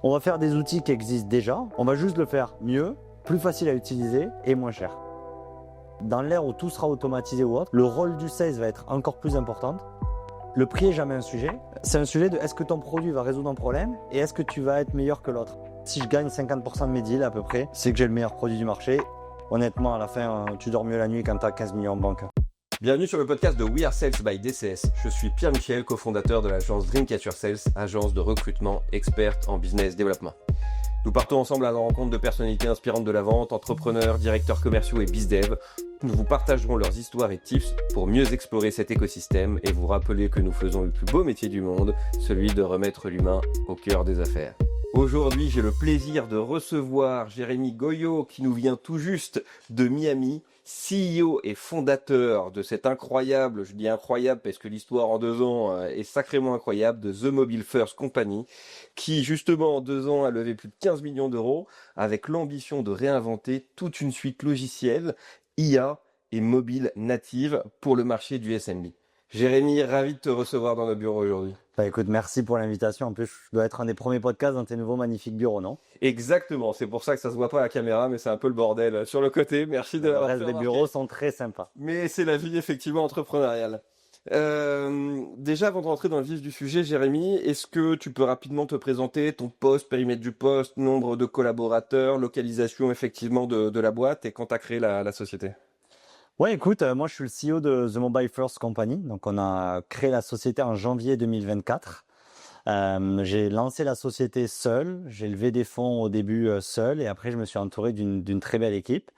On va faire des outils qui existent déjà, on va juste le faire mieux, plus facile à utiliser et moins cher. Dans l'ère où tout sera automatisé ou autre, le rôle du sales va être encore plus important. Le prix est jamais un sujet. C'est un sujet de est-ce que ton produit va résoudre un problème et est-ce que tu vas être meilleur que l'autre. Si je gagne 50% de mes deals à peu près, c'est que j'ai le meilleur produit du marché. Honnêtement, à la fin, tu dors mieux la nuit quand tu as 15 millions en banque. Bienvenue sur le podcast de We Are Sales by DCS. Je suis Pierre-Michel, cofondateur de l'agence Dreamcatcher Sales, agence de recrutement experte en business développement. Nous partons ensemble à la rencontre de personnalités inspirantes de la vente, entrepreneurs, directeurs commerciaux et bizdev. Nous vous partagerons leurs histoires et tips pour mieux explorer cet écosystème et vous rappeler que nous faisons le plus beau métier du monde, celui de remettre l'humain au cœur des affaires. Aujourd'hui, j'ai le plaisir de recevoir Jérémy Goyot qui nous vient tout juste de Miami, CEO et fondateur de cette incroyable, je dis incroyable parce que l'histoire en 2 ans est sacrément incroyable, de The Mobile First Company, qui justement en 2 ans a levé plus de 15 millions d'euros avec l'ambition de réinventer toute une suite logicielle, IA et mobile native pour le marché du SMB. Jérémy, ravi de te recevoir dans notre bureau aujourd'hui. Bah écoute, merci pour l'invitation. En plus, je dois être un des premiers podcasts dans tes nouveaux magnifiques bureaux, non? Exactement, c'est pour ça que ça se voit pas à la caméra, mais c'est un peu le bordel sur le côté. Merci de Le l'avoir reste fait des remarquer. bureaux sont très sympas. Mais c'est la vie effectivement entrepreneuriale. Déjà, avant de rentrer dans le vif du sujet, Jérémy, est-ce que tu peux rapidement te présenter ton poste, périmètre du poste, nombre de collaborateurs, localisation effectivement de la boîte et quand tu as créé la société? Ouais, écoute, moi je suis le CEO de The Mobile First Company. Donc on a créé la société en janvier 2024. J'ai lancé la société seul, j'ai levé des fonds au début seul et après je me suis entouré d'une très belle équipe.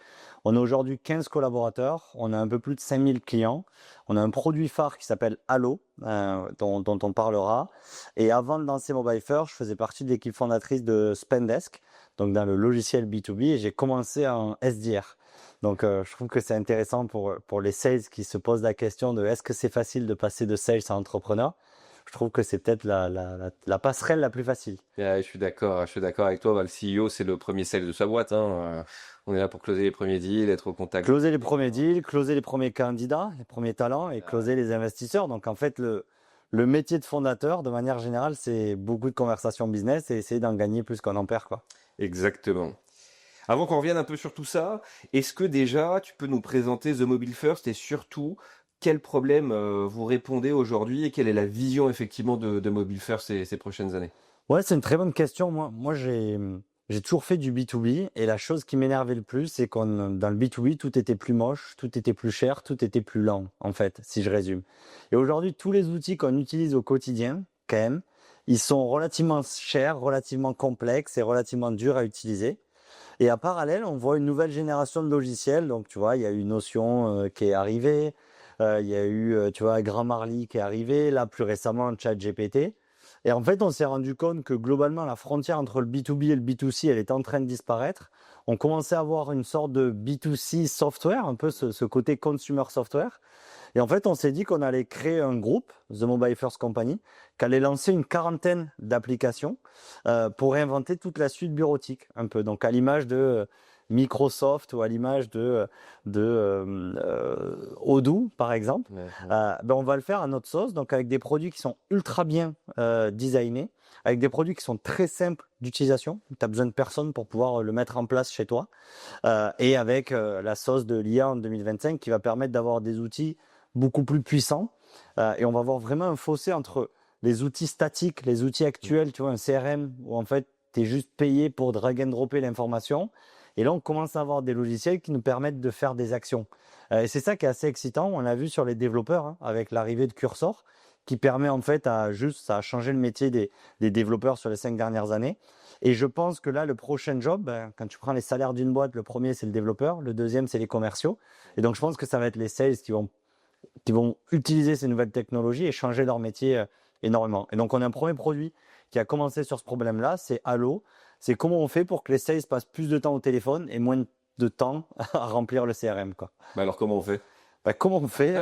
On a aujourd'hui 15 collaborateurs, on a un peu plus de 5000 clients, on a un produit phare qui s'appelle Allo, dont on parlera. Et avant de lancer Mobile First, je faisais partie de l'équipe fondatrice de Spendesk, donc dans le logiciel B2B, et j'ai commencé en SDR. Donc je trouve que c'est intéressant pour les sales qui se posent la question de est-ce que c'est facile de passer de sales à entrepreneur. Je trouve que c'est peut-être la passerelle la plus facile. Ouais, je suis d'accord avec toi. Bah, le CEO, c'est le premier sales de sa boîte, hein. On est là pour closer les premiers deals, être au contact. Closer les premiers deals, closer les premiers candidats, les premiers talents et closer les investisseurs. Donc en fait, le métier de fondateur, de manière générale, c'est beaucoup de conversations business et essayer d'en gagner plus qu'on en perd, quoi. Exactement. Avant qu'on revienne un peu sur tout ça, est-ce que déjà tu peux nous présenter The Mobile First et surtout quels problèmes vous répondez aujourd'hui et quelle est la vision effectivement de Mobile First ces prochaines années? Ouais, c'est une très bonne question. Moi, j'ai toujours fait du B2B et la chose qui m'énervait le plus, c'est dans le B2B, tout était plus moche, tout était plus cher, tout était plus lent, en fait, si je résume. Et aujourd'hui, tous les outils qu'on utilise au quotidien, quand même, ils sont relativement chers, relativement complexes et relativement durs à utiliser. Et en parallèle, on voit une nouvelle génération de logiciels. Donc, tu vois, il y a eu Notion qui est arrivé. Il y a eu, tu vois, Grammarly qui est arrivé. Là, plus récemment, ChatGPT. Et en fait, on s'est rendu compte que globalement, la frontière entre le B2B et le B2C, elle est en train de disparaître. On commençait à avoir une sorte de B2C software, un peu ce côté consumer software. Et en fait, on s'est dit qu'on allait créer un groupe, The Mobile First Company, qui allait lancer une quarantaine d'applications pour réinventer toute la suite bureautique, un peu. Donc, à l'image de Microsoft ou à l'image de Odoo, par exemple. Ouais. On va le faire à notre sauce, donc avec des produits qui sont ultra bien designés, avec des produits qui sont très simples d'utilisation. Tu n'as besoin de personne pour pouvoir le mettre en place chez toi. Et avec la sauce de l'IA en 2025 qui va permettre d'avoir des outils beaucoup plus puissants. Et on va avoir vraiment un fossé entre les outils statiques, les outils actuels, tu vois, un CRM où en fait, tu es juste payé pour drag and dropper l'information. Et là, on commence à avoir des logiciels qui nous permettent de faire des actions. Et c'est ça qui est assez excitant. On l'a vu sur les développeurs, hein, avec l'arrivée de Cursor, qui permet en fait ça a changé le métier des développeurs sur les 5 dernières années. Et je pense que là, le prochain job, quand tu prends les salaires d'une boîte, le premier, c'est le développeur, le deuxième, c'est les commerciaux. Et donc, je pense que ça va être les sales qui vont utiliser ces nouvelles technologies et changer leur métier énormément. Et donc, on a un premier produit qui a commencé sur ce problème-là, c'est Allo. C'est comment on fait pour que les sales passent plus de temps au téléphone et moins de temps à remplir le CRM, quoi. Bah alors comment on fait? Comment on fait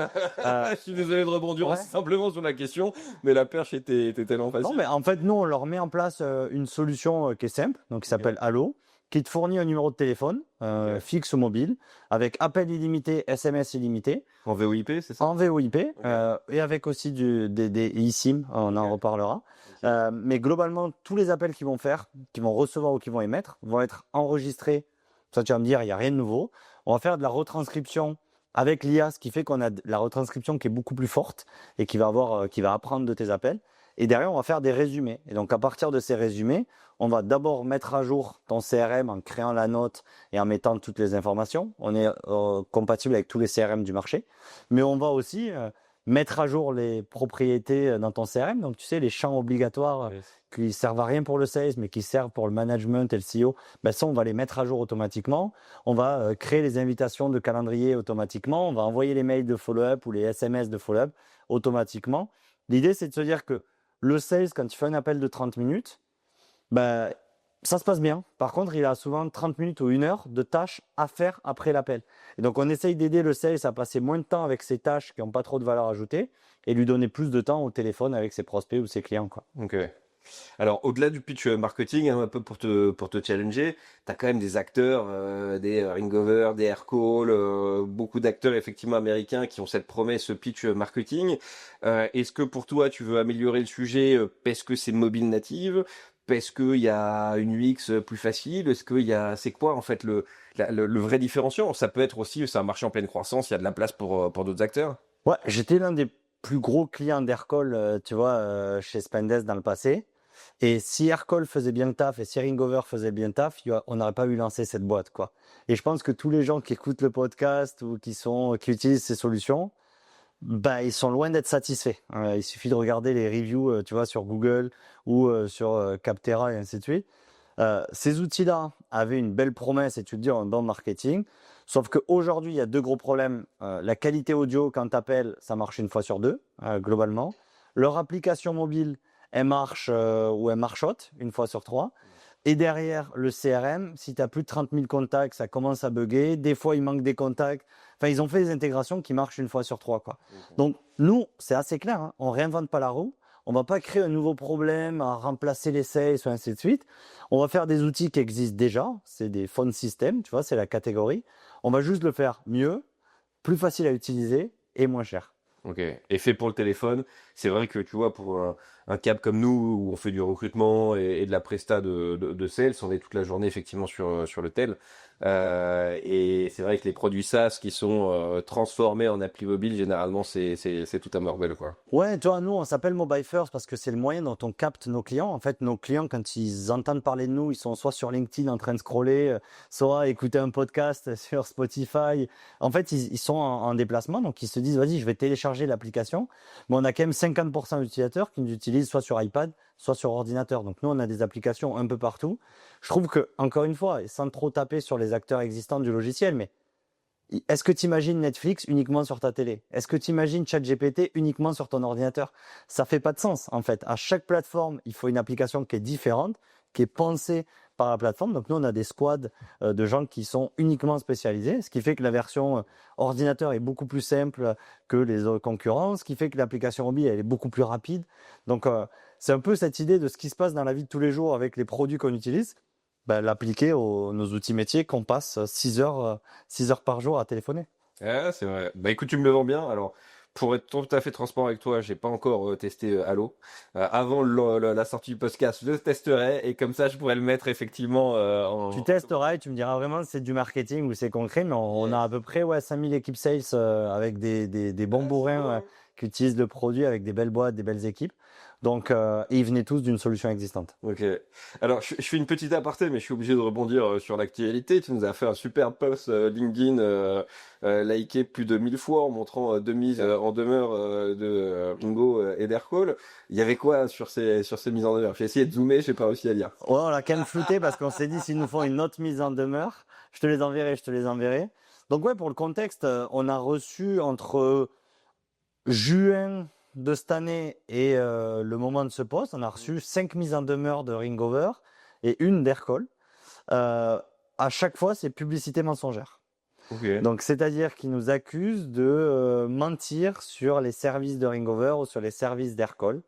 Je suis désolé de rebondir ouais. simplement sur la question, mais la perche était tellement facile. Non, mais en fait, nous, on leur met en place une solution qui est simple, donc qui s'appelle Allo, qui te fournit un numéro de téléphone fixe ou mobile, avec appel illimité, SMS illimité. En VoIP, c'est ça? En VoIP, et avec aussi des eSIM, on en reparlera. Mais globalement, tous les appels qu'ils vont faire, qu'ils vont recevoir ou qu'ils vont émettre, vont être enregistrés. Ça, tu vas me dire, il n'y a rien de nouveau. On va faire de la retranscription avec l'IA, ce qui fait qu'on a la retranscription qui est beaucoup plus forte et qui va apprendre de tes appels. Et derrière, on va faire des résumés. Et donc, à partir de ces résumés, on va d'abord mettre à jour ton CRM en créant la note et en mettant toutes les informations. On est compatible avec tous les CRM du marché. Mais on va aussi mettre à jour les propriétés dans ton CRM. Donc, tu sais, les champs obligatoires qui servent à rien pour le sales, mais qui servent pour le management et le CEO, ben ça, on va les mettre à jour automatiquement. On va créer les invitations de calendrier automatiquement. On va envoyer les mails de follow-up ou les SMS de follow-up automatiquement. L'idée, c'est de se dire que le sales, quand il fait un appel de 30 minutes, ben, ça se passe bien. Par contre, il a souvent 30 minutes ou 1 heure de tâches à faire après l'appel. Et donc, on essaye d'aider le sales à passer moins de temps avec ses tâches qui n'ont pas trop de valeur ajoutée et lui donner plus de temps au téléphone avec ses prospects ou ses clients, quoi. Ok. Alors, au-delà du pitch marketing, un peu pour te challenger, tu as quand même des acteurs, des Ringover, des Aircall, beaucoup d'acteurs effectivement américains qui ont cette promesse pitch marketing. Est-ce que pour toi, tu veux améliorer le sujet parce que c'est mobile native, parce qu'il y a une UX plus facile, c'est quoi en fait le vrai différenciant? Ça peut être aussi, c'est un marché en pleine croissance, il y a de la place pour d'autres acteurs. Ouais, j'étais l'un des plus gros clients d'Aircall, tu vois, chez Spendesk dans le passé. Et si Aircall faisait bien le taf et si Ringover faisait bien le taf, on n'aurait pas eu lancé cette boîte, quoi. Et je pense que tous les gens qui écoutent le podcast ou qui utilisent ces solutions, bah, ils sont loin d'être satisfaits. Il suffit de regarder les reviews, tu vois, sur Google ou sur Capterra et ainsi de suite. Ces outils-là avaient une belle promesse et tu te dis un bon marketing. Sauf qu'aujourd'hui, il y a 2 gros problèmes. La qualité audio, quand tu appelles, ça marche 1 fois sur 2, globalement. Leur application mobile, elle marche ou elle marchote 1 fois sur 3. Et derrière, le CRM, si tu as plus de 30 000 contacts, ça commence à bugger. Des fois, il manque des contacts. Enfin, ils ont fait des intégrations qui marchent 1 fois sur 3, quoi. Donc, nous, c'est assez clair, hein. On ne réinvente pas la roue. On ne va pas créer un nouveau problème à remplacer les sales ou ainsi de suite. On va faire des outils qui existent déjà. C'est des phone systems, tu vois, c'est la catégorie. On va juste le faire mieux, plus facile à utiliser et moins cher. Ok. Et fait pour le téléphone, c'est vrai que tu vois, pour un cap comme nous, où on fait du recrutement et de la presta de sales, on est toute la journée effectivement sur le tel. Et c'est vrai que les produits SaaS qui sont transformés en appli mobile, généralement, c'est tout un bordel, quoi. Ouais, tu vois, nous, on s'appelle Mobile First parce que c'est le moyen dont on capte nos clients. En fait, nos clients, quand ils entendent parler de nous, ils sont soit sur LinkedIn en train de scroller, soit à écouter un podcast sur Spotify. En fait, ils sont en déplacement, donc ils se disent, vas-y, je vais télécharger l'application. Mais on a quand même 50% d'utilisateurs qui nous utilisent soit sur iPad, soit sur ordinateur. Donc nous, on a des applications un peu partout. Je trouve que, encore une fois, et sans trop taper sur les acteurs existants du logiciel, mais est-ce que tu imagines Netflix uniquement sur ta télé? Est-ce que tu imagines ChatGPT uniquement sur ton ordinateur? Ça fait pas de sens, en fait. À chaque plateforme, il faut une application qui est différente, qui est pensée par la plateforme. Donc nous, on a des squads de gens qui sont uniquement spécialisés, ce qui fait que la version ordinateur est beaucoup plus simple que les autres concurrents, ce qui fait que l'application mobile, elle est beaucoup plus rapide. Donc c'est un peu cette idée de ce qui se passe dans la vie de tous les jours avec les produits qu'on utilise. Ben, l'appliquer nos outils métiers qu'on passe 6 heures par jour à téléphoner. Ah, c'est vrai. Bah écoute, tu me le vends bien. Alors, pour être tout à fait transparent avec toi, j'ai pas encore testé Halo. Avant la sortie du podcast, je le testerai et comme ça, je pourrais le mettre effectivement Tu testeras et tu me diras vraiment si c'est du marketing ou c'est concret, mais on a à peu près 5000 équipes sales avec des bons bourrins qui utilisent le produit avec des belles boîtes, des belles équipes. Donc, et ils venaient tous d'une solution existante. Ok. Alors, je fais une petite aparté, mais je suis obligé de rebondir sur l'actualité. Tu nous as fait un super post LinkedIn liké plus de 1000 fois en montrant deux mises en demeure de Ingo et d'Aircall. Il y avait quoi sur ces mises en demeure? J'ai essayé de zoomer, j'ai pas réussi à lire. Ouais, on l'a quand même flouté parce qu'on s'est dit s'ils nous font une autre mise en demeure, je te les enverrai. Donc ouais, pour le contexte, on a reçu entre juin de cette année et le moment de ce poste, on a reçu 5 mises en demeure de Ringover et une d'Aircall. À chaque fois, c'est publicité mensongère. Ok. Donc, c'est-à-dire qu'ils nous accusent de mentir sur les services de Ringover ou sur les services d'Aircall.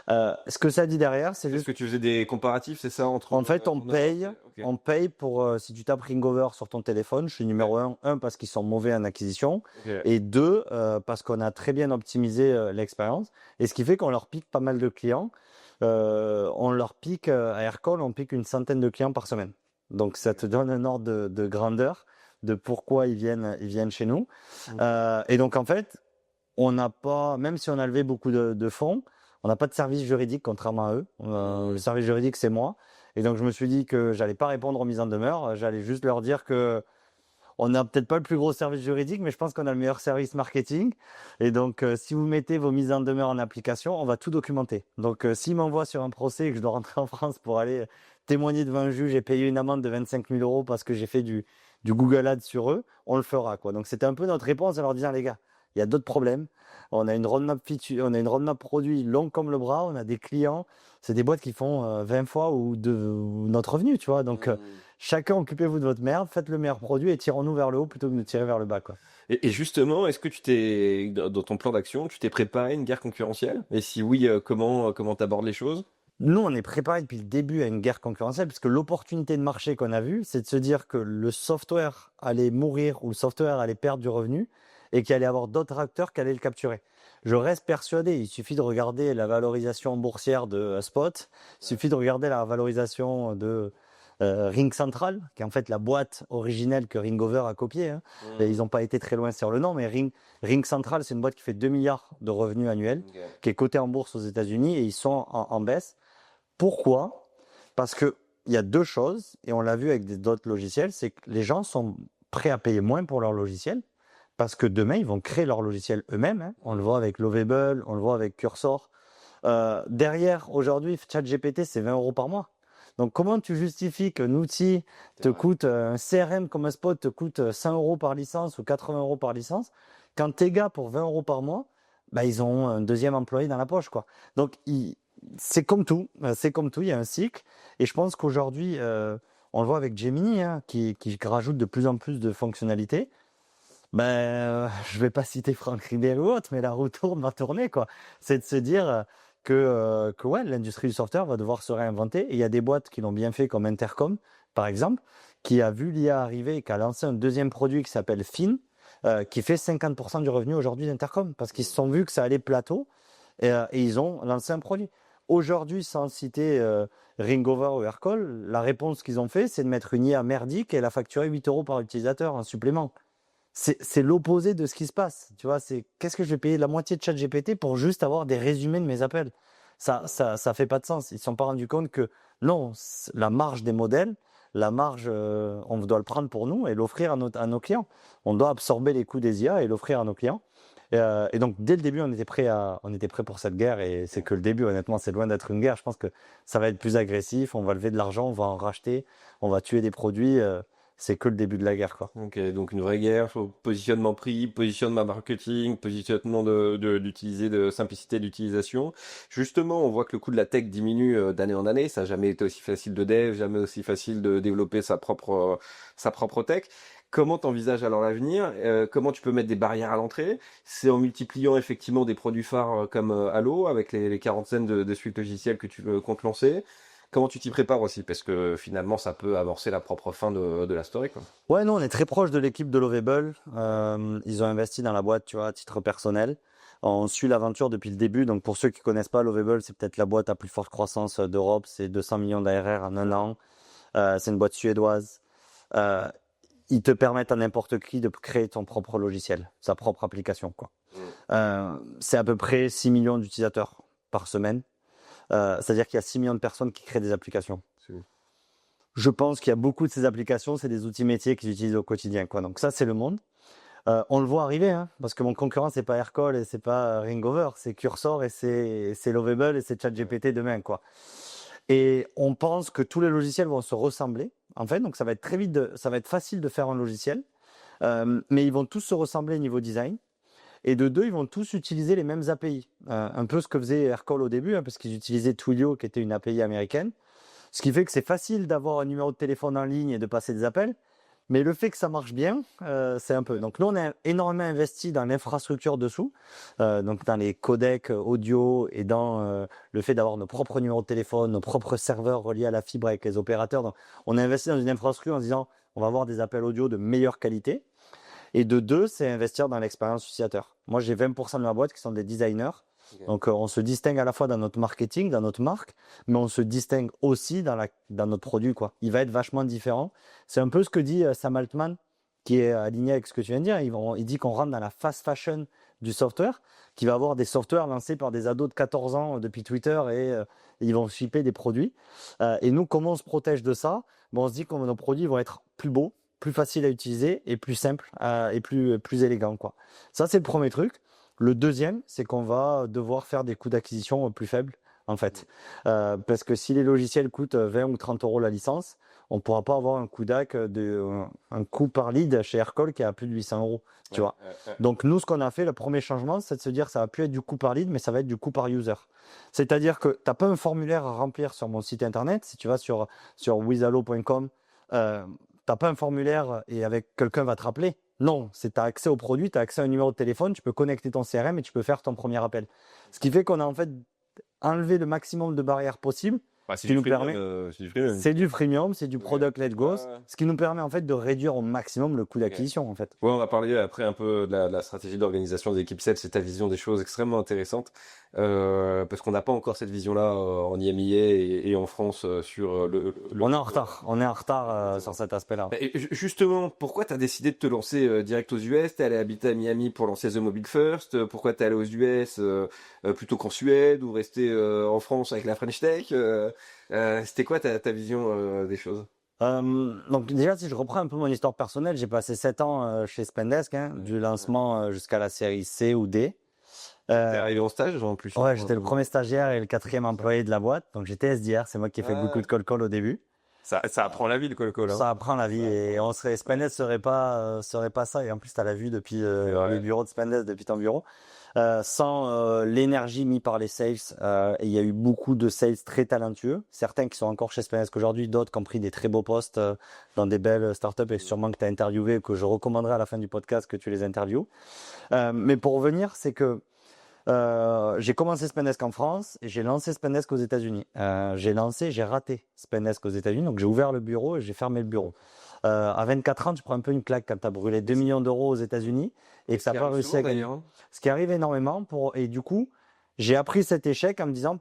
Ce que ça dit derrière, c'est Est-ce juste que tu faisais des comparatifs, c'est ça, entre... en fait, on paye, Ok. on paye pour, si tu tapes Ringover sur ton téléphone, je suis numéro 1 parce qu'ils sont mauvais en acquisition, Ok. et 2, parce qu'on a très bien optimisé l'expérience, et ce qui fait qu'on leur pique pas mal de clients. on leur pique, à Aircall, on pique une centaine de clients par semaine. Donc ça te donne un ordre de grandeur de pourquoi ils viennent chez nous. Et donc en fait, on n'a pas, même si on a levé beaucoup de fonds, on n'a pas de service juridique contrairement à eux. Le service juridique, c'est moi. Et donc je me suis dit que j'allais pas répondre aux mises en demeure, j'allais juste leur dire que on n'a peut-être pas le plus gros service juridique, mais je pense qu'on a le meilleur service marketing. Et donc, si vous mettez vos mises en demeure en application, on va tout documenter. Donc, s'ils m'envoient sur un procès et que je dois rentrer en France pour aller témoigner devant un juge et payer une amende de 25 000 euros parce que j'ai fait du Google Ads sur eux, on le fera, quoi. Donc, c'était un peu notre réponse à leur dire, les gars, il y a d'autres problèmes. On a une roadmap feature, on a une roadmap produit longue comme le bras. On a des clients. C'est des boîtes qui font 20 fois ou notre revenu, tu vois. Donc, chacun, occupez-vous de votre merde, faites le meilleur produit et tirons-nous vers le haut plutôt que de tirer vers le bas, quoi. Et justement, est-ce que dans ton plan d'action, tu t'es préparé à une guerre concurrentielle? Et si oui, comment t'abordes les choses? Nous, on est préparé depuis le début à une guerre concurrentielle puisque l'opportunité de marché qu'on a vue, c'est de se dire que le software allait mourir ou le software allait perdre du revenu et qu'il allait y avoir d'autres acteurs qui allaient le capturer. Je reste persuadé, il suffit de regarder la valorisation boursière de Spot, il suffit de regarder la valorisation de Ring Central, qui est en fait la boîte originelle que Ringover a copiée. Hein. Et ils n'ont pas été très loin sur le nom, mais Ring Central, c'est une boîte qui fait 2 milliards de revenus annuels, qui est cotée en bourse aux États-Unis et ils sont en baisse. Pourquoi? Parce qu'il y a deux choses, et on l'a vu avec d'autres logiciels, c'est que les gens sont prêts à payer moins pour leur logiciel, parce que demain, ils vont créer leur logiciel eux-mêmes. Hein. On le voit avec Lovable, on le voit avec Cursor. Derrière, aujourd'hui, ChatGPT, c'est 20 euros par mois. Donc, comment tu justifies qu'un outil te coûte, un CRM comme un Spot te coûte 100 euros par licence ou 80 euros par licence, quand tes gars, pour 20 euros par mois, bah, ils ont un deuxième employé dans la poche, quoi. Donc, c'est comme tout, il y a un cycle. Et je pense qu'aujourd'hui, on le voit avec Gemini, hein, qui rajoute de plus en plus de fonctionnalités. Je vais pas citer Franck Ribéry ou autre, mais la roue tourne, va tourner, quoi. C'est de se dire que ouais, l'industrie du software va devoir se réinventer. Et il y a des boîtes qui l'ont bien fait, comme Intercom, par exemple, qui a vu l'IA arriver et qui a lancé un deuxième produit qui s'appelle Fin, qui fait 50% du revenu aujourd'hui d'Intercom, parce qu'ils se sont vus que ça allait plateau et ils ont lancé un produit. Aujourd'hui, sans citer Ringover ou Aircall, la réponse qu'ils ont fait, c'est de mettre une IA merdique et la facturer 8 euros par utilisateur en supplément. C'est l'opposé de ce qui se passe. Tu vois, c'est qu'est-ce que je vais payer la moitié de ChatGPT pour juste avoir des résumés de mes appels? Ça fait pas de sens. Ils ne se sont pas rendus compte que non, la marge des modèles, la marge, on doit le prendre pour nous et l'offrir à nos clients. On doit absorber les coûts des IA et l'offrir à nos clients. Et donc, dès le début, on était prêt pour cette guerre et c'est que le début, honnêtement, c'est loin d'être une guerre. Je pense que ça va être plus agressif, on va lever de l'argent, on va en racheter, on va tuer des produits. C'est que le début de la guerre, quoi. Ok, donc une vraie guerre, positionnement prix, positionnement marketing, positionnement d'utiliser, de simplicité d'utilisation. Justement, on voit que le coût de la tech diminue d'année en année. Ça n'a jamais été aussi facile de dev, jamais aussi facile de développer sa propre tech. Comment t'envisages alors l'avenir? Comment tu peux mettre des barrières à l'entrée? C'est en multipliant effectivement des produits phares comme Allo, avec les quarantaines de suites logicielles que tu comptes lancer. Comment tu t'y prépares aussi? Parce que finalement, ça peut amorcer la propre fin de la story, quoi. Ouais, nous, on est très proche de l'équipe de Lovable. Ils ont investi dans la boîte, tu vois, à titre personnel. On suit l'aventure depuis le début. Donc, pour ceux qui connaissent pas Lovable, c'est peut-être la boîte à plus forte croissance d'Europe. C'est 200 millions d'ARR en un an. C'est une boîte suédoise. Ils te permettent à n'importe qui de créer ton propre logiciel, sa propre application, quoi. C'est à peu près 6 millions d'utilisateurs par semaine. C'est-à-dire qu'il y a 6 millions de personnes qui créent des applications. Je pense qu'il y a beaucoup de ces applications, c'est des outils métiers qu'ils utilisent au quotidien, quoi. Donc ça, c'est le monde. On le voit arriver, hein, parce que mon concurrent, c'est pas Aircall et c'est pas Ringover, c'est Cursor et c'est Lovable et c'est ChatGPT demain, quoi. Et on pense que tous les logiciels vont se ressembler, en fait. Donc ça va être ça va être facile de faire un logiciel, mais ils vont tous se ressembler au niveau design. Et de deux, ils vont tous utiliser les mêmes API. Un peu ce que faisait Aircall au début, hein, parce qu'ils utilisaient Twilio, qui était une API américaine. Ce qui fait que c'est facile d'avoir un numéro de téléphone en ligne et de passer des appels. Mais le fait que ça marche bien, c'est un peu. Donc nous, on a énormément investi dans l'infrastructure dessous, donc dans les codecs audio et dans le fait d'avoir nos propres numéros de téléphone, nos propres serveurs reliés à la fibre avec les opérateurs. Donc, on a investi dans une infrastructure en se disant, on va avoir des appels audio de meilleure qualité. Et de deux, c'est investir dans l'expérience utilisateur. Moi, j'ai 20% de ma boîte qui sont des designers. Ok. Donc, on se distingue à la fois dans notre marketing, dans notre marque, mais on se distingue aussi dans notre produit, quoi. Il va être vachement différent. C'est un peu ce que dit Sam Altman, qui est aligné avec ce que tu viens de dire. Il dit qu'on rentre dans la fast fashion du software, qui va avoir des softwares lancés par des ados de 14 ans depuis Twitter et ils vont shipper des produits. Et nous, comment on se protège de ça? Bon, on se dit que nos produits vont être plus beaux, plus faciles à utiliser et plus simples et plus élégants, quoi. Ça, c'est le premier truc. Le deuxième, c'est qu'on va devoir faire des coûts d'acquisition plus faibles, en fait. Parce que si les logiciels coûtent 20 ou 30 euros la licence, on ne pourra pas avoir un coût un coût par lead chez Aircall qui est à plus de 800 euros, tu vois. Donc, nous, ce qu'on a fait, le premier changement, c'est de se dire ça va plus être du coût par lead, mais ça va être du coût par user. C'est-à-dire que tu n'as pas un formulaire à remplir sur mon site internet. Si tu vas sur wizallo.com, tu n'as pas un formulaire et avec quelqu'un va te rappeler. Non, tu as accès au produit, tu as accès à un numéro de téléphone, tu peux connecter ton CRM et tu peux faire ton premier appel. Ce qui fait qu'on a en fait enlevé le maximum de barrières possibles. Bah, Ce qui nous permet, c'est du freemium. c'est du freemium, c'est du Ouais. product-led growth, Ouais. ce qui nous permet en fait de réduire au maximum le coût d'acquisition en fait. Ouais, on va parler après un peu de la stratégie d'organisation des équipes sales, c'est ta vision des choses extrêmement intéressante, parce qu'on n'a pas encore cette vision-là en IMIA et en France sur On est en retard sur cet aspect-là. Et justement, pourquoi tu as décidé de te lancer direct aux US? T'es allé habiter à Miami pour lancer The Mobile First. Pourquoi t'es allé aux US plutôt qu'en Suède ou rester en France avec la French Tech? C'était quoi ta vision des choses? Donc déjà, si je reprends un peu mon histoire personnelle, j'ai passé 7 ans chez Spendesk, du lancement jusqu'à la série C ou D. T'es arrivé en stage en plus? Ouais, j'étais le premier stagiaire et le 4e employé de la boîte. Donc j'étais SDR, c'est moi qui ai fait beaucoup de cold call au début. Ça apprend la vie, le call-call. Ça apprend la vie et Spendesk serait pas ça. Et en plus, tu as la vue depuis les bureaux de Spendesk, depuis ton bureau. Sans l'énergie mise par les sales, et il y a eu beaucoup de sales très talentueux, certains qui sont encore chez Spendesk aujourd'hui, d'autres qui ont pris des très beaux postes dans des belles startups et sûrement que tu as interviewé, que je recommanderais à la fin du podcast que tu les interviews. Mais pour revenir, c'est que j'ai commencé Spendesk en France et j'ai lancé Spendesk aux États-Unis. J'ai raté Spendesk aux États-Unis, donc j'ai ouvert le bureau et j'ai fermé le bureau. À 24 ans, tu prends un peu une claque quand tu as brûlé 2 millions d'euros aux États-Unis et que tu n'as pas réussi à gagner. Ce qui arrive énormément. Et du coup, j'ai appris cet échec en me disant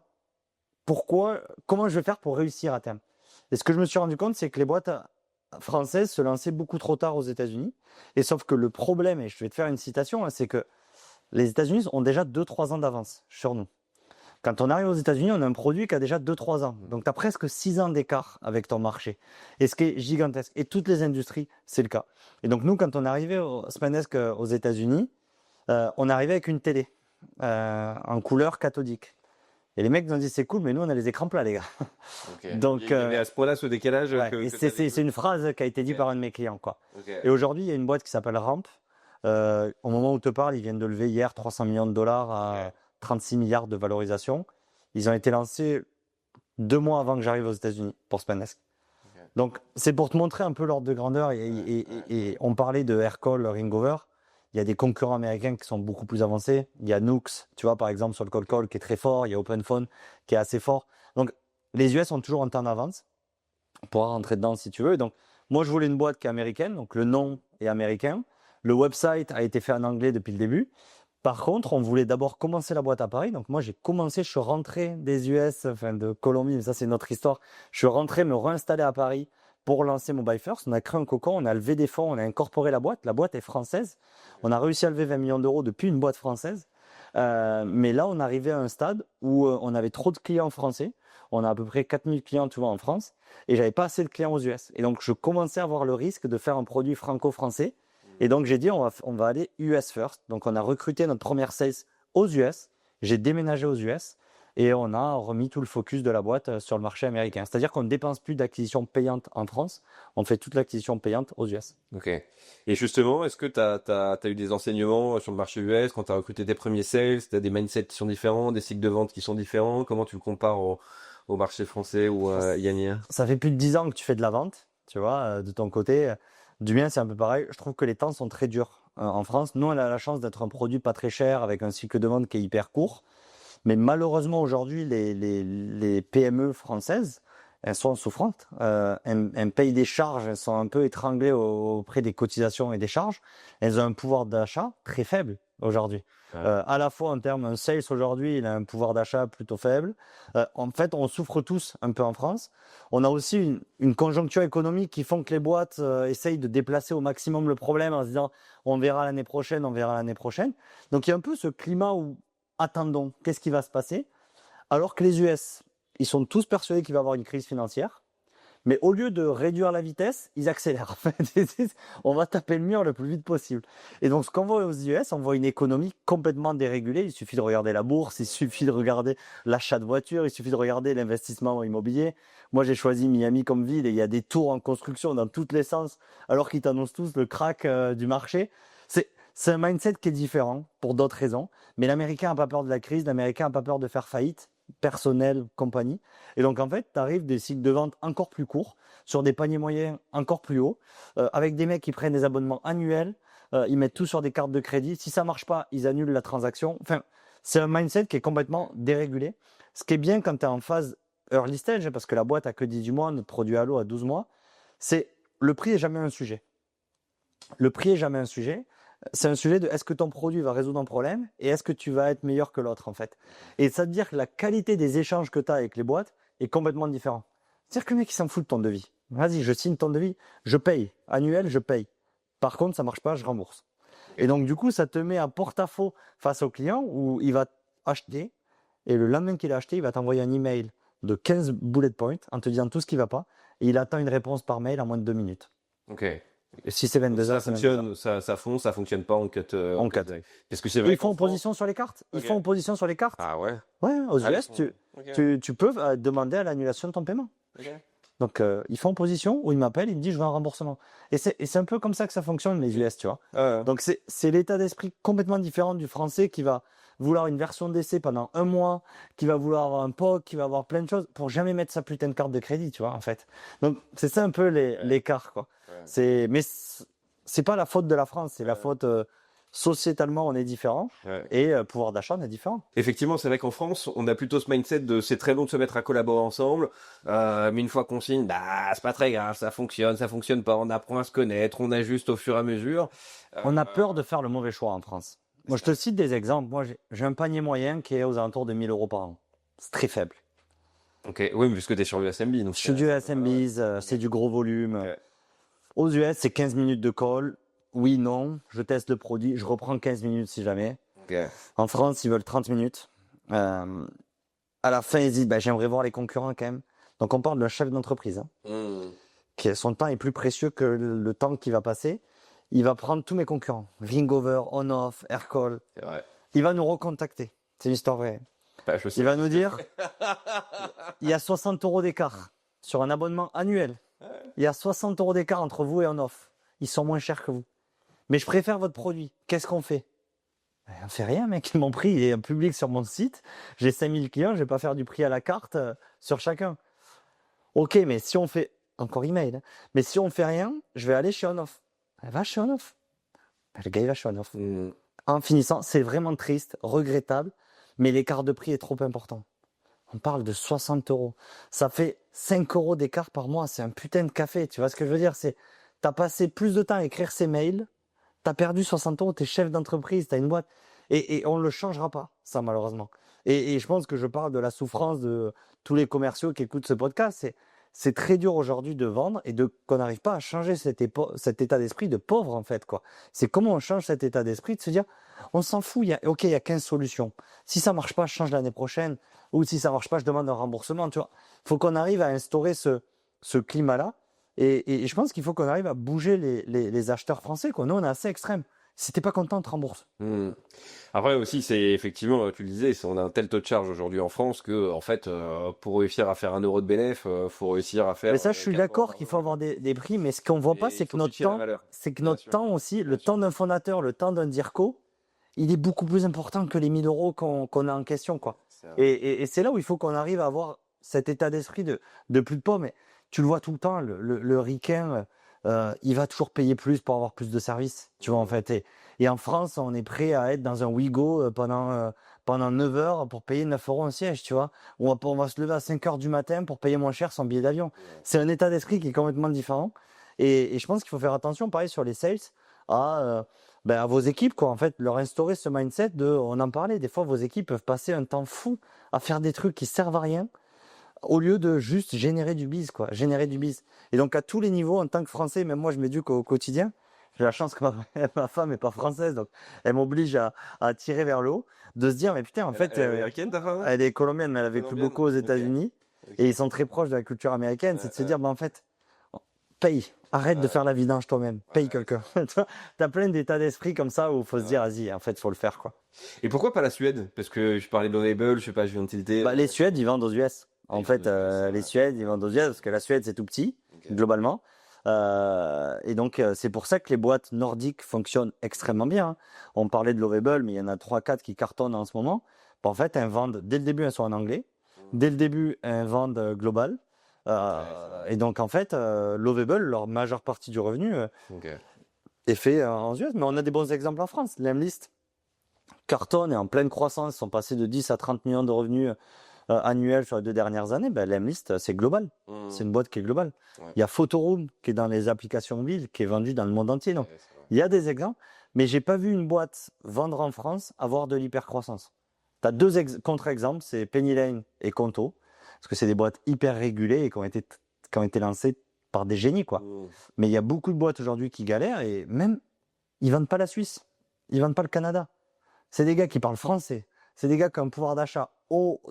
comment je vais faire pour réussir à terme. Et ce que je me suis rendu compte, c'est que les boîtes françaises se lançaient beaucoup trop tard aux États-Unis. Et sauf que le problème, et je vais te faire une citation, c'est que les États-Unis ont déjà 2-3 ans d'avance sur nous. Quand on arrive aux États-Unis, on a un produit qui a déjà 2-3 ans. Donc, tu as presque 6 ans d'écart avec ton marché. Et ce qui est gigantesque. Et toutes les industries, c'est le cas. Et donc, nous, quand on est arrivé au Spendesk aux États-Unis, on est arrivé avec une télé en couleur cathodique. Et les mecs nous ont dit, c'est cool, mais nous, on a les écrans plats, les gars. Okay. Donc, il y avait à ce point-là ce décalage. Ouais, c'est une phrase qui a été dite par un de mes clients, quoi. Okay. Et aujourd'hui, il y a une boîte qui s'appelle Ramp. Au moment où je te parle, ils viennent de lever hier 300 millions de dollars à 36 milliards de valorisation. Ils ont été lancés 2 mois avant que j'arrive aux États-Unis pour Spendesk. Donc, c'est pour te montrer un peu l'ordre de grandeur. Et on parlait de Aircall, Ringover. Il y a des concurrents américains qui sont beaucoup plus avancés. Il y a Nooks, tu vois, par exemple, sur le cold call qui est très fort. Il y a OpenPhone qui est assez fort. Donc, les US sont toujours en temps d'avance. On pourra rentrer dedans si tu veux. Donc, moi, je voulais une boîte qui est américaine. Donc, le nom est américain. Le website a été fait en anglais depuis le début. Par contre, on voulait d'abord commencer la boîte à Paris. Donc moi, je suis rentré des US, de Colombie, mais ça c'est notre histoire. Je suis rentré me réinstaller à Paris pour lancer Mobile First. On a créé un cocon, on a levé des fonds, on a incorporé la boîte. La boîte est française. On a réussi à lever 20 millions d'euros depuis une boîte française. Mais là, on arrivait à un stade où on avait trop de clients français. On a à peu près 4000 clients, tu vois, en France. Et j'avais pas assez de clients aux US. Et donc, je commençais à avoir le risque de faire un produit franco-français. Et donc, j'ai dit, on va aller US first. Donc, on a recruté notre première sales aux US. J'ai déménagé aux US et on a remis tout le focus de la boîte sur le marché américain. C'est-à-dire qu'on ne dépense plus d'acquisition payante en France. On fait toute l'acquisition payante aux US. Ok. Et justement, est-ce que tu as eu des enseignements sur le marché US quand tu as recruté tes premiers sales? Tu as des mindsets qui sont différents, des cycles de vente qui sont différents? Comment tu le compares au marché français ou à IMIA? Ça fait plus de 10 ans que tu fais de la vente, tu vois, de ton côté. Du mien, c'est un peu pareil. Je trouve que les temps sont très durs en France. Nous, on a la chance d'être un produit pas très cher avec un cycle de vente qui est hyper court. Mais malheureusement, aujourd'hui, les PME françaises, elles sont souffrantes. Elles payent des charges, elles sont un peu étranglées auprès des cotisations et des charges. Elles ont un pouvoir d'achat très faible. aujourd'hui. Ouais. À la fois en termes, un sales aujourd'hui, il a un pouvoir d'achat plutôt faible. En fait, on souffre tous un peu en France. On a aussi une conjoncture économique qui font que les boîtes essayent de déplacer au maximum le problème en se disant on verra l'année prochaine, on verra l'année prochaine. Donc il y a un peu ce climat où attendons, qu'est-ce qui va se passer? Alors que les US, ils sont tous persuadés qu'il va y avoir une crise financière. Mais au lieu de réduire la vitesse, ils accélèrent. En fait. On va taper le mur le plus vite possible. Et donc, ce qu'on voit aux US, on voit une économie complètement dérégulée. Il suffit de regarder la bourse, il suffit de regarder l'achat de voitures, il suffit de regarder l'investissement immobilier. Moi, j'ai choisi Miami comme ville et il y a des tours en construction dans tous les sens, alors qu'ils t'annoncent tous le crack du marché. C'est un mindset qui est différent pour d'autres raisons. Mais l'Américain n'a pas peur de la crise, l'Américain n'a pas peur de faire faillite, personnel, compagnie. Et donc, en fait, tu arrives des cycles de vente encore plus courts, sur des paniers moyens encore plus hauts, avec des mecs qui prennent des abonnements annuels, ils mettent tout sur des cartes de crédit. Si ça marche pas, ils annulent la transaction. Enfin, c'est un mindset qui est complètement dérégulé. Ce qui est bien quand tu es en phase early stage, parce que la boîte a que 18 mois, notre produit Halo a 12 mois, c'est le prix est jamais un sujet. Le prix est jamais un sujet. C'est un sujet de est-ce que ton produit va résoudre un problème et est-ce que tu vas être meilleur que l'autre en fait. Et ça veut dire que la qualité des échanges que tu as avec les boîtes est complètement différente. C'est-à-dire que le mec il s'en fout de ton devis. Vas-y, je signe ton devis, je paye. Annuel, je paye. Par contre, ça marche pas, je rembourse. Et donc du coup, ça te met à porte-à-faux face au client où il va acheter et le lendemain qu'il a acheté, il va t'envoyer un email de 15 bullet points en te disant tout ce qui va pas et il attend une réponse par mail en moins de 2 minutes. Ok. Et si c'est 22 Ça heures, c'est 22 heures. fonctionne, ça fonctionne pas en cut. En cut. Parce que c'est vrai Ils font qu'en France- opposition sur les cartes. Ils Ok. font opposition sur les cartes. Ah ouais. Ouais, aux Ah, ils US, sont- ok. tu peux demander à l'annulation de ton paiement. Ok. Donc, ils font opposition ou ils m'appellent, ils me disent je veux un remboursement. Et c'est un peu comme ça que ça fonctionne, les US, tu vois. Ah ouais. Donc, c'est l'état d'esprit complètement différent du français qui va vouloir une version d'essai pendant un mois, qui va vouloir avoir un POC, qui va avoir plein de choses pour jamais mettre sa putain de carte de crédit, tu vois, en fait. Donc, c'est ça un peu l'écart, quoi. Ouais. Mais c'est pas la faute de la France, c'est la Ouais. faute sociétalement, on est différent Ouais. et pouvoir d'achat, on est différent. Effectivement, c'est vrai qu'en France, on a plutôt ce mindset de c'est très long de se mettre à collaborer ensemble, mais une fois qu'on signe, bah c'est pas très grave, ça fonctionne pas, on apprend à se connaître, on ajuste au fur et à mesure. On a peur de faire le mauvais choix en France. Moi, je te cite des exemples. Moi, j'ai un panier moyen qui est aux alentours de 1 000 € par an. C'est très faible. Ok, oui, mais puisque t'es sur le SMB, donc Je suis du SMBs, c'est du gros volume. Ouais. Aux US, c'est 15 minutes de call. Oui, non, je teste le produit, je reprends 15 minutes si jamais. Ok. En France, ils veulent 30 minutes. À la fin, ils disent, bah, j'aimerais voir les concurrents quand même. Donc, on parle d'un chef d'entreprise, hein, son temps est plus précieux que le temps qu'il va passer. Il va prendre tous mes concurrents. Ringover, On-Off, Aircall. C'est vrai. Il va nous recontacter. C'est une histoire vraie. Bah, je sais. Il va nous dire, il y a 60 € d'écart sur un abonnement annuel. Il y a 60 € d'écart entre vous et On-Off. Ils sont moins chers que vous. Mais je préfère votre produit. Qu'est-ce qu'on fait? On fait rien, mec. Mon prix il est public sur mon site. J'ai 5000 clients, je vais pas faire du prix à la carte sur chacun. Ok, mais si on fait, encore email, hein. Mais si on fait rien, je vais aller chez On-Off. Va chez On-Off. Le gars, il va chez On-Off. En finissant, c'est vraiment triste, regrettable, mais l'écart de prix est trop important. On parle de 60 €. Ça fait 5 € d'écart par mois. C'est un putain de café. Tu vois ce que je veux dire? T'as passé plus de temps à écrire ces mails. T'as perdu 60 €. T'es chef d'entreprise. T'as une boîte. Et on ne le changera pas, ça, malheureusement. Et je pense que je parle de la souffrance de tous les commerciaux qui écoutent ce podcast. C'est très dur aujourd'hui de vendre et qu'on n'arrive pas à changer cet état d'esprit de pauvre, en fait, quoi. C'est comment on change cet état d'esprit de se dire, on s'en fout, il y a 15 solutions. Si ça marche pas, je change l'année prochaine. Ou si ça marche pas, je demande un remboursement, tu vois. Faut qu'on arrive à instaurer ce climat-là. Et je pense qu'il faut qu'on arrive à bouger les acheteurs français, quoi. Nous, on est assez extrême. Si t'es pas content, on te rembourse. Après aussi, c'est effectivement, tu le disais, on a un tel taux de charge aujourd'hui en France que, en fait, pour réussir à faire 1 € de bénéf, faut réussir à faire. Mais ça, je suis d'accord qu'il faut avoir des prix, mais ce qu'on voit pas, c'est que notre temps aussi, le temps d'un fondateur, le temps d'un DIRCO, il est beaucoup plus important que les 1 000 € qu'on a en question, quoi. Et c'est là où il faut qu'on arrive à avoir cet état d'esprit de plus de pauvres. Mais tu le vois tout le temps, le ricain, il va toujours payer plus pour avoir plus de services, tu vois, en fait. Et en France, on est prêt à être dans un Ouigo pendant 9 heures pour payer 9 € un siège, tu vois. On va se lever à 5 heures du matin pour payer moins cher son billet d'avion. C'est un état d'esprit qui est complètement différent. Et je pense qu'il faut faire attention, pareil, sur les sales, à à vos équipes, quoi, en fait, leur instaurer ce mindset on en parlait, des fois, vos équipes peuvent passer un temps fou à faire des trucs qui servent à rien, au lieu de juste générer du biz, quoi, générer du biz. Et donc, à tous les niveaux, en tant que Français, même moi, je m'éduque au quotidien. J'ai la chance que ma femme n'est pas française, donc elle m'oblige à tirer vers le haut, de se dire, mais putain, en fait, Elle est américaine, ta femme? elle est colombienne, mais elle a vécu Colombienne, beaucoup aux ok. États-Unis, et ils sont très proches de la culture américaine. C'est de se dire, en fait, paye, arrête de faire la vidange toi-même, paye quelqu'un. Tu as plein d'états d'esprit comme ça où il faut se dire, vas-y, en fait, il faut le faire, quoi. Et pourquoi pas la Suède? Parce que je parlais de Lovable, je sais pas, je viens de tilter. Les Suèdes, ils vendent aux US. En Ils fait, vendent aux US, les Suèdes, ils vendent aux US parce que la Suède, c'est tout petit, globalement. Et donc, c'est pour ça que les boîtes nordiques fonctionnent extrêmement bien, hein. On parlait de Lovable, mais il y en a 3-4 qui cartonnent en ce moment. En fait, elles vendent, dès le début, elles sont en anglais. Dès le début, elles vendent global. Et donc, en fait, Lovable, leur majeure partie du revenu est fait en US. Mais on a des bons exemples en France. Lemlist cartonne et en pleine croissance. Ils sont passés de 10 à 30 millions de revenus annuels sur les 2 dernières années. Lemlist, c'est global. C'est une boîte qui est globale. Ouais. Il y a Photoroom qui est dans les applications mobiles, qui est vendue dans le monde entier. Donc, Ouais, c'est vrai. il y a des exemples, mais j'ai pas vu une boîte vendre en France avoir de l'hypercroissance. Tu as 2 contre-exemples, c'est Penny Lane et Conto, parce que c'est des boîtes hyper régulées et qui ont été lancées par des génies, quoi. Mais il y a beaucoup de boîtes aujourd'hui qui galèrent et même, ils vendent pas la Suisse, ils vendent pas le Canada. C'est des gars qui parlent français, c'est des gars qui ont un pouvoir d'achat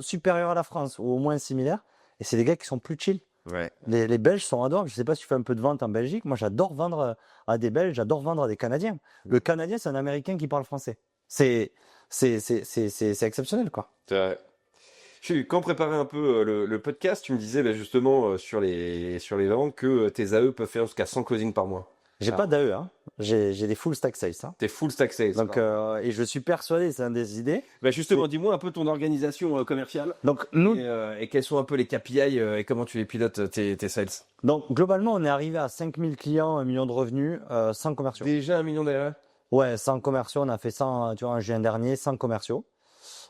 supérieur à la France ou au moins similaire, et c'est des gars qui sont plus chill. Ouais. Les Belges sont adorables. Je ne sais pas si tu fais un peu de vente en Belgique. Moi, j'adore vendre à des Belges, j'adore vendre à des Canadiens. Le Canadien, c'est un Américain qui parle français. C'est exceptionnel, quoi. C'est vrai. Quand on préparait un peu le podcast, tu me disais justement sur les ventes que tes AE peuvent faire jusqu'à 100 closings par mois. J'ai pas d'AE, hein. J'ai des full stack sales, hein. T'es full stack sales. Donc, et je suis persuadé, c'est une des idées. Justement, dis-moi un peu ton organisation commerciale Donc, nous, et quels sont un peu les KPI et comment tu les pilotes tes sales. donc, globalement, on est arrivé à 5000 clients, 1 million de revenus, sans commerciaux. Déjà 1 million d'AE? Ouais, sans commerciaux, on a fait 100, tu vois, en juin dernier, sans commerciaux.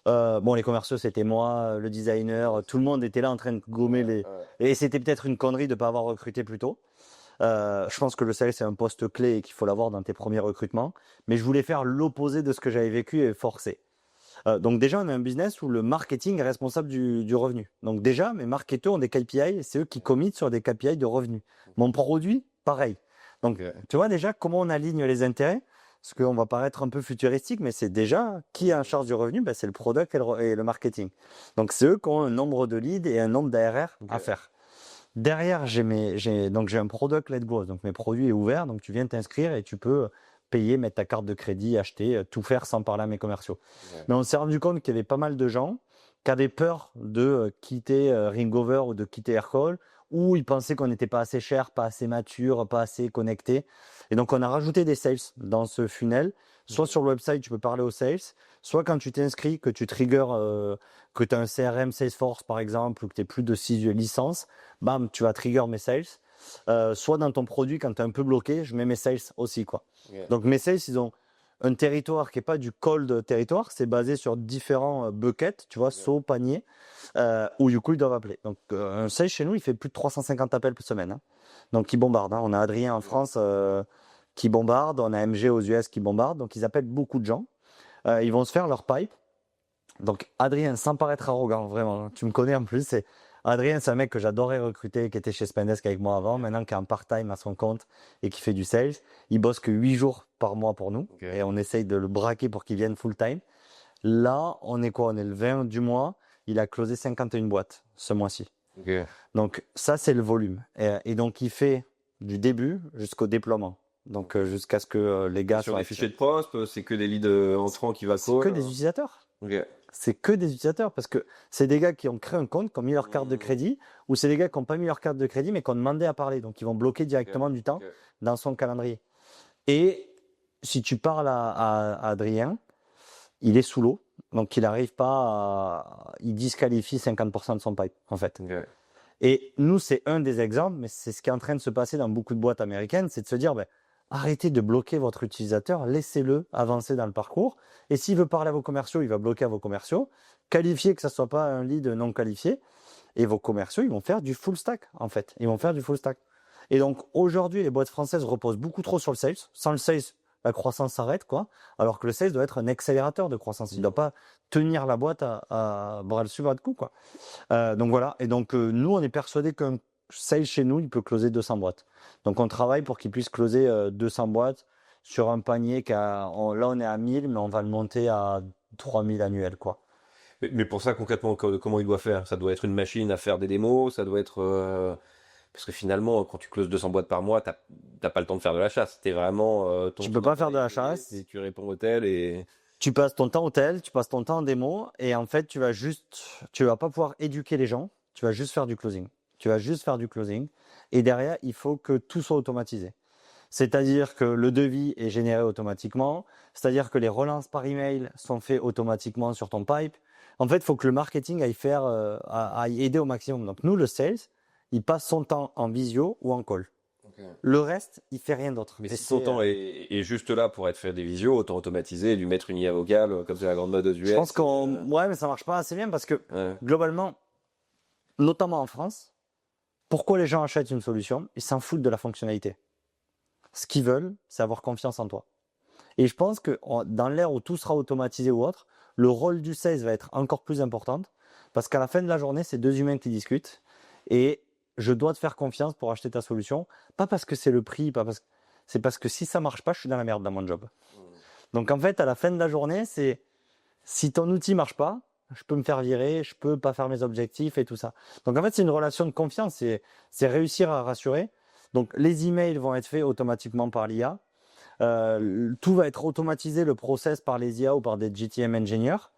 Les commerciaux, c'était moi, le designer, tout le monde était là en train de gommer les. Et c'était peut-être une connerie de ne pas avoir recruté plus tôt. Je pense que le sales, c'est un poste clé et qu'il faut l'avoir dans tes premiers recrutements. Mais je voulais faire l'opposé de ce que j'avais vécu et forcer. Donc déjà, on a un business où le marketing est responsable du revenu. Donc déjà, mes marketeurs ont des KPI, c'est eux qui committent sur des KPI de revenus. Mon produit, pareil. Donc, tu vois déjà comment on aligne les intérêts. Parce qu'on va paraître un peu futuristique, mais c'est déjà qui est en charge du revenu, c'est le product et le marketing. Donc c'est eux qui ont un nombre de leads et un nombre d'ARR à faire. Derrière, j'ai un product-led growth, donc mes produits est ouvert, donc tu viens t'inscrire et tu peux payer, mettre ta carte de crédit, acheter, tout faire sans parler à mes commerciaux. Mais on s'est rendu compte qu'il y avait pas mal de gens qui avaient peur de quitter Ringover ou de quitter Aircall, ou ils pensaient qu'on n'était pas assez cher, pas assez mature, pas assez connecté. Et donc, on a rajouté des sales dans ce funnel. Soit sur le website, tu peux parler aux sales, soit quand tu t'inscris, que tu triggers, que tu as un CRM Salesforce par exemple, ou que tu as plus de 6 licences, bam, tu vas trigger mes sales. Soit dans ton produit, quand tu es un peu bloqué, je mets mes sales aussi, quoi. Donc, mes sales, ils ont un territoire qui n'est pas du cold territoire, c'est basé sur différents buckets, tu vois, saut, panier, où du coup, ils doivent appeler. Donc, un sales chez nous, il fait plus de 350 appels par semaine, hein. Donc, ils bombardent, hein. On a Adrien en France qui bombarde, on a MG aux US qui bombarde, donc ils appellent beaucoup de gens. Ils vont se faire leur pipe. Donc, Adrien, sans paraître arrogant, vraiment, tu me connais en plus, Adrien, c'est un mec que j'adorais recruter, qui était chez Spendesk avec moi avant, maintenant qui est en part-time à son compte et qui fait du sales. Il bosse que 8 jours par mois pour nous et on essaye de le braquer pour qu'il vienne full-time. Là, on est quoi? On est le 20 du mois. Il a closé 51 boîtes ce mois-ci. Donc, ça, c'est le volume. Et donc, il fait du début jusqu'au déploiement. Donc, jusqu'à ce que les gars sur les fichiers de prospe, c'est que des leads entrants qui va call. C'est que des utilisateurs. C'est que des utilisateurs parce que c'est des gars qui ont créé un compte, qui ont mis leur carte de crédit, ou c'est des gars qui n'ont pas mis leur carte de crédit mais qui ont demandé à parler. Donc, ils vont bloquer directement du temps dans son calendrier. Et si tu parles à Adrien, il est sous l'eau. Donc, il n'arrive pas il disqualifie 50% de son pipe, en fait. Et nous, c'est un des exemples, mais c'est ce qui est en train de se passer dans beaucoup de boîtes américaines, c'est de se dire, arrêtez de bloquer votre utilisateur, laissez-le avancer dans le parcours. Et s'il veut parler à vos commerciaux, il va bloquer à vos commerciaux. Qualifiez que ça ne soit pas un lead non qualifié. Et vos commerciaux, ils vont faire du full stack, en fait. Ils vont faire du full stack. Et donc, aujourd'hui, les boîtes françaises reposent beaucoup trop sur le sales. Sans le sales, la croissance s'arrête, quoi. Alors que le sales doit être un accélérateur de croissance. Il ne doit pas tenir la boîte à bras dessus, bras de cou, quoi. Donc voilà. Et donc, nous, on est persuadés qu'un sales chez nous, il peut closer 200 boîtes. Donc, on travaille pour qu'il puisse closer 200 boîtes sur un panier là, on est à 1000, mais on va le monter à 3000 annuels, quoi. Mais pour ça, concrètement, comment il doit faire? Ça doit être une machine à faire des démos, ça doit être... Parce que finalement, quand tu closes 200 boîtes par mois, t'as pas le temps de faire de la chasse. T'es vraiment ton Tu client peux pas faire de la arrivé, chasse. et tu réponds au tel et... Tu passes ton temps au tel, tu passes ton temps en démo, et en fait, tu vas pas pouvoir éduquer les gens, tu vas juste faire du closing. Tu vas juste faire du closing, et derrière, il faut que tout soit automatisé. C'est-à-dire que le devis est généré automatiquement, c'est-à-dire que les relances par email sont faites automatiquement sur ton pipe. En fait, il faut que le marketing aille aider au maximum. Donc nous, le sales, il passe son temps en visio ou en call. Okay. Le reste, il fait rien d'autre. Mais si son temps est juste là pour être fait des visios, autant automatiser et lui mettre une IA vocale, comme c'est la grande mode aux US. Je pense ouais, mais ça marche pas assez bien parce que globalement, notamment en France, pourquoi les gens achètent une solution? Ils s'en foutent de la fonctionnalité. Ce qu'ils veulent, c'est avoir confiance en toi. Et je pense que dans l'ère où tout sera automatisé ou autre, le rôle du sales va être encore plus important parce qu'à la fin de la journée, c'est deux humains qui discutent et je dois te faire confiance pour acheter ta solution. Pas parce que c'est le prix, c'est parce que si ça marche pas, je suis dans la merde dans mon job. Donc en fait, à la fin de la journée, c'est si ton outil marche pas, je peux me faire virer, je peux pas faire mes objectifs et tout ça. Donc en fait, c'est une relation de confiance, c'est réussir à rassurer. Donc les emails vont être faits automatiquement par l'IA. Tout va être automatisé, le process par les IA ou par des GTM engineers.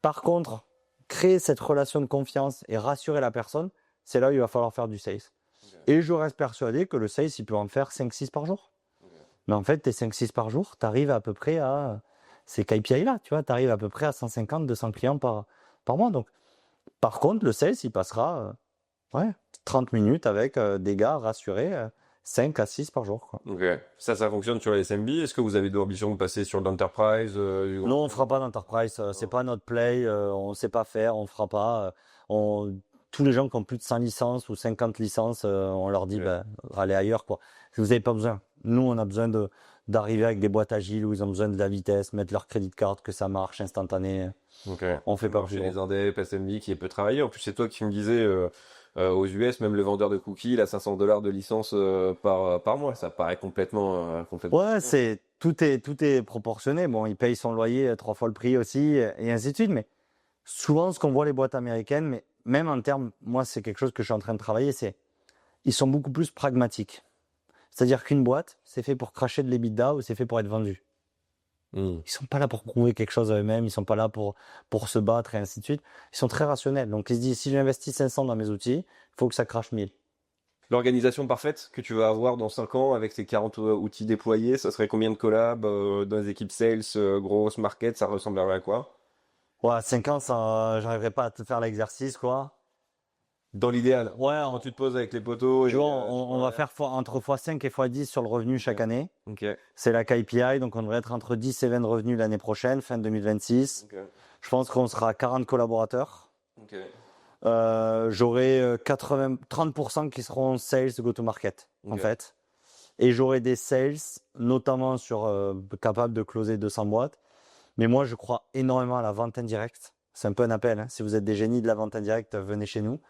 Par contre, créer cette relation de confiance et rassurer la personne, c'est là où il va falloir faire du sales. Okay. Et je reste persuadé que le sales, il peut en faire 5-6 par jour. Okay. Mais en fait, tes 5-6 par jour, tu arrives à peu près à ces KPI-là, tu vois, tu arrives à peu près à 150-200 clients par mois. Donc, par contre, le sales, il passera 30 minutes avec des gars rassurés, 5 à 6 par jour, quoi. Ok. Ça fonctionne sur les SMB. Est-ce que vous avez l'ambition de passer sur l'enterprise Non, on fera pas d'enterprise. C'est pas notre play. On sait pas faire. On fera pas. Tous les gens qui ont plus de 100 licences ou 50 licences, on leur dit, allez ailleurs, quoi. Vous avez pas besoin. Nous, on a besoin d'arriver avec des boîtes agiles où ils ont besoin de la vitesse, mettre leur crédit de carte, que ça marche instantané. Okay. On fait pas plus. Les indés, SMB qui peut travailler. En plus, c'est toi qui me disais, aux US, même le vendeur de cookies, il a $500 de licence par mois. Ça paraît complètement. Ouais, tout est proportionné. Bon, il paye son loyer 3 fois le prix aussi, et ainsi de suite. Mais souvent, ce qu'on voit les boîtes américaines, mais même en termes, moi, c'est quelque chose que je suis en train de travailler, ils sont beaucoup plus pragmatiques. C'est-à-dire qu'une boîte, c'est fait pour cracher de l'EBITDA ou c'est fait pour être vendu. Ils sont pas là pour prouver quelque chose à eux-mêmes, ils sont pas là pour se battre et ainsi de suite. Ils sont très rationnels. Donc ils se disent, si j'investis 500 dans mes outils, il faut que ça crache 1000. L'organisation parfaite que tu vas avoir dans 5 ans avec tes 40 outils déployés, ça serait combien de collabs dans les équipes sales, grosses, market, ça ressemblerait à quoi? Ouais, 5 ans, j'arriverai pas à te faire l'exercice, quoi. Dans l'idéal. Ouais, quand tu te poses avec les poteaux. Tu vois, on va faire entre x5 et x10 sur le revenu chaque année. Okay. C'est la KPI, donc on devrait être entre 10 et 20 revenus l'année prochaine, fin 2026. Okay. Je pense qu'on sera à 40 collaborateurs. Okay. J'aurai 30% qui seront sales go-to-market, en fait. Et j'aurai des sales, notamment capables de closer 200 boîtes. Mais moi, je crois énormément à la vente indirecte. C'est un peu un appel. Hein. Si vous êtes des génies de la vente indirecte, venez chez nous.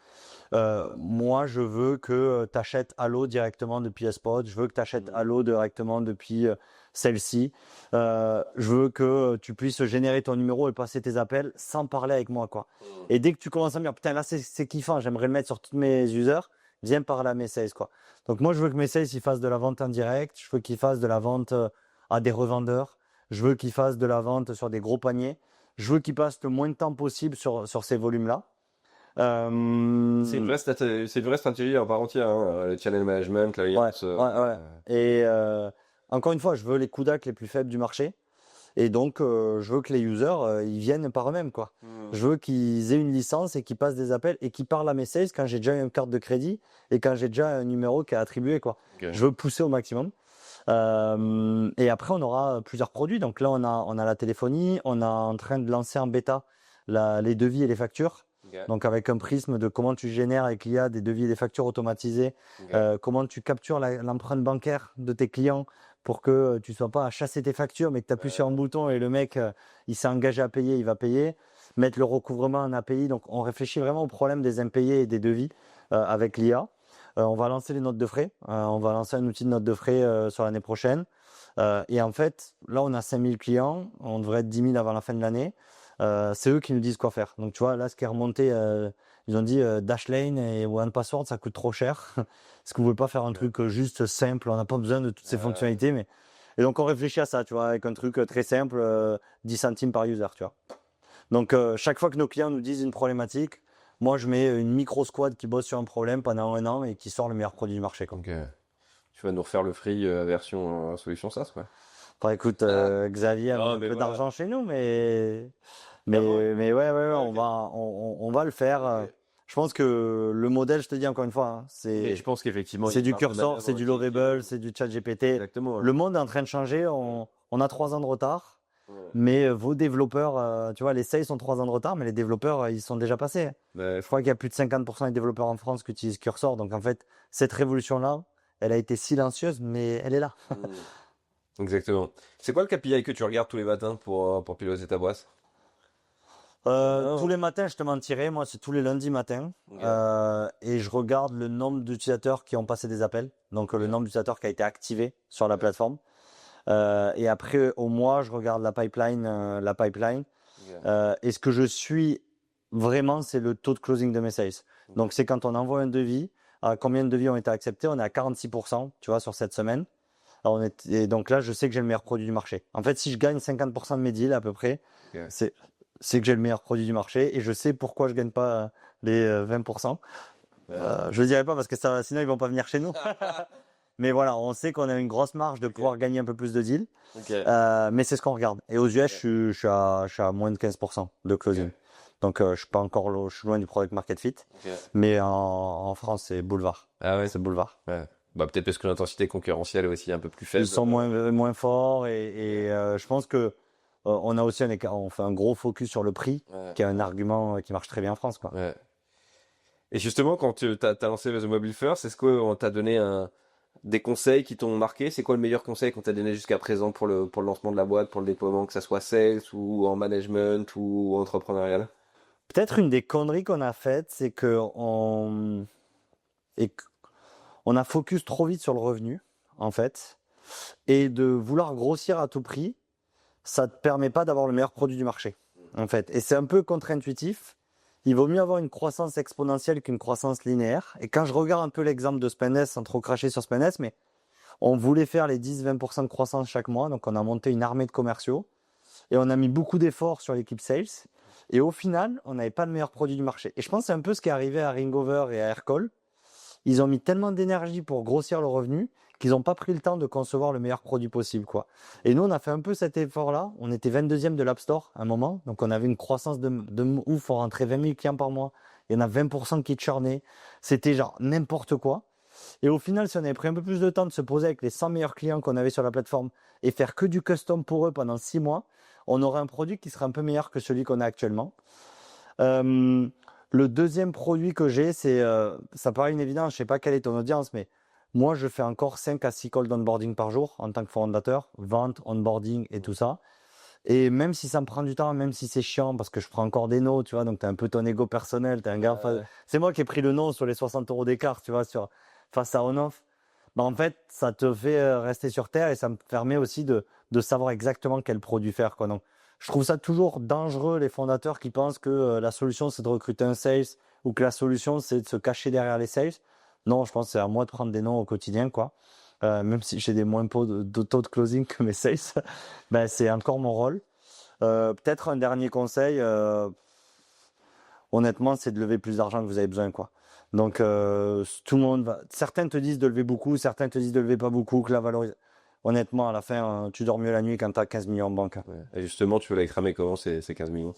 Moi, je veux que tu achètes Allo directement depuis Spot. Je veux que tu achètes Allo directement depuis celle-ci. Je veux que tu puisses générer ton numéro et passer tes appels sans parler avec moi, quoi. Et dès que tu commences à me dire, putain, là, c'est kiffant, j'aimerais le mettre sur tous mes users, viens parler à mes sales, quoi. Donc, moi, je veux que mes sales, ils fassent de la vente en direct. Je veux qu'ils fassent de la vente à des revendeurs. Je veux qu'ils fassent de la vente sur des gros paniers. Je veux qu'ils passent le moins de temps possible sur ces volumes-là. C'est une vraie stratégie en part entière, hein, le channel management, l'alliance. Ouais. Et encore une fois, je veux les coudacs les plus faibles du marché. Et donc, je veux que les users, ils viennent par eux-mêmes, quoi. Je veux qu'ils aient une licence et qu'ils passent des appels et qu'ils parlent à mes sales quand j'ai déjà une carte de crédit et quand j'ai déjà un numéro qui est attribué, quoi. Okay. Je veux pousser au maximum. Et après, on aura plusieurs produits. Donc là, on a la téléphonie. On est en train de lancer en bêta les devis et les factures. Okay. Donc avec un prisme de comment tu génères avec l'IA des devis et des factures automatisées, comment tu captures l'empreinte bancaire de tes clients pour que tu sois pas à chasser tes factures, mais que tu appuies sur un bouton et le mec, il s'est engagé à payer, il va payer. Mettre le recouvrement en API. Donc, on réfléchit vraiment au problème des impayés et des devis avec l'IA. On va lancer les notes de frais. On va lancer un outil de notes de frais sur l'année prochaine. Et en fait, là, on a 5000 clients. On devrait être 10 000 avant la fin de l'année. C'est eux qui nous disent quoi faire. Donc, tu vois, là, ce qui est remonté, ils ont dit Dashlane et OnePassword, ça coûte trop cher. Est-ce que vous pouvez pas faire un truc juste simple? On n'a pas besoin de toutes ces fonctionnalités. Mais... Et donc, on réfléchit à ça, tu vois, avec un truc très simple, 10 centimes par user, tu vois. Donc, chaque fois que nos clients nous disent une problématique, moi, je mets une micro-squad qui bosse sur un problème pendant un an et qui sort le meilleur produit du marché, quoi. Donc, tu vas nous refaire le free version solution SaaS, quoi. Enfin, écoute, Xavier a un peu d'argent chez nous, mais ouais, on va le faire. Je pense que le modèle, je te dis encore une fois, hein, Et je pense qu'effectivement, c'est du Cursor, c'est du Lovable, c'est du ChatGPT. Exactement. Le monde est en train de changer. On a 3 ans de retard. Mais vos développeurs, tu vois, les sales ont 3 ans de retard, mais les développeurs, ils sont déjà passés. Je crois qu'il y a plus de 50% des développeurs en France qui utilisent Cursor. Donc en fait, cette révolution-là, elle a été silencieuse, mais elle est là. Exactement. C'est quoi le KPI que tu regardes tous les matins pour piloter ta boîte? Tous les matins, je te mentirais, moi, c'est tous les lundis matins. Et je regarde le nombre d'utilisateurs qui ont passé des appels. Donc le nombre d'utilisateurs qui a été activé sur la plateforme. Et après, au mois, je regarde la pipeline. Et ce que je suis vraiment, c'est le taux de closing de mes sales. Donc, c'est quand on envoie un devis, combien de devis ont été acceptés. On est à 46%, tu vois, sur cette semaine. Et donc là, je sais que j'ai le meilleur produit du marché. En fait, si je gagne 50% de mes deals à peu près, c'est que j'ai le meilleur produit du marché. Et je sais pourquoi je gagne pas les 20%. Je le dirai pas parce que sinon, ils vont pas venir chez nous. Mais voilà, on sait qu'on a une grosse marge de pouvoir gagner un peu plus de deals. Mais c'est ce qu'on regarde. Et aux US, je suis à moins de 15% de closing. Donc, je suis pas encore je suis loin du product market fit. Mais en France, c'est boulevard. Ah ouais. C'est boulevard. Ouais. Bah, peut-être parce que l'intensité concurrentielle est aussi un peu plus faible. Ils sont moins forts et je pense que on a aussi on fait un gros focus sur le prix, qui est un argument qui marche très bien en France, quoi. Ouais. Et justement, quand tu as lancé The Mobile First, est-ce qu'on t'a donné des conseils qui t'ont marqué? C'est quoi le meilleur conseil qu'on t'a donné jusqu'à présent pour le lancement de la boîte, pour le déploiement, que ça soit sales ou en management ou entrepreneurial? Peut-être une des conneries qu'on a faites, c'est qu'on a focus trop vite sur le revenu, en fait, et de vouloir grossir à tout prix, ça te permet pas d'avoir le meilleur produit du marché, en fait. Et c'est un peu contre-intuitif. Il vaut mieux avoir une croissance exponentielle qu'une croissance linéaire. Et quand je regarde un peu l'exemple de Spendesk, sans trop cracher sur Spendesk, mais on voulait faire les 10-20% de croissance chaque mois, donc on a monté une armée de commerciaux et on a mis beaucoup d'efforts sur l'équipe sales. Et au final, on n'avait pas le meilleur produit du marché. Et je pense que c'est un peu ce qui est arrivé à Ringover et à Aircall. Ils ont mis tellement d'énergie pour grossir le revenu qu'ils n'ont pas pris le temps de concevoir le meilleur produit possible, quoi. Et nous, on a fait un peu cet effort-là. On était 22e de l'App Store à un moment. Donc, on avait une croissance de ouf. On rentrait 20 000 clients par mois. Il y en a 20% qui churnaient. C'était genre n'importe quoi. Et au final, si on avait pris un peu plus de temps de se poser avec les 100 meilleurs clients qu'on avait sur la plateforme et faire que du custom pour eux pendant 6 mois, on aurait un produit qui serait un peu meilleur que celui qu'on a actuellement. Le deuxième produit que j'ai, ça paraît une évidence, je sais pas quelle est ton audience, mais moi, je fais encore 5 à 6 calls d'onboarding par jour en tant que fondateur, vente, onboarding et tout ça. Et même si ça me prend du temps, même si c'est chiant, parce que je prends encore des noms, tu vois, donc tu as un peu ton ego personnel, tu es un gars. C'est moi qui ai pris le nom sur les 60 € d'écart, tu vois, face à on-off. Bah, en fait, ça te fait rester sur terre et ça me permet aussi de savoir exactement quel produit faire, quoi. Donc, je trouve ça toujours dangereux, les fondateurs qui pensent que la solution, c'est de recruter un sales ou que la solution, c'est de se cacher derrière les sales. Non, je pense que c'est à moi de prendre des noms au quotidien, quoi. Même si j'ai des moins taux de closing que mes sales, ben, c'est encore mon rôle. Peut-être un dernier conseil, honnêtement, c'est de lever plus d'argent que vous avez besoin, quoi. Donc, tout le monde certains te disent de lever beaucoup, certains te disent de lever pas beaucoup, que la valorisation. Honnêtement, à la fin, tu dors mieux la nuit quand tu as 15 millions en banque. Ouais. Et justement, tu veux les cramer comment ces 15 millions?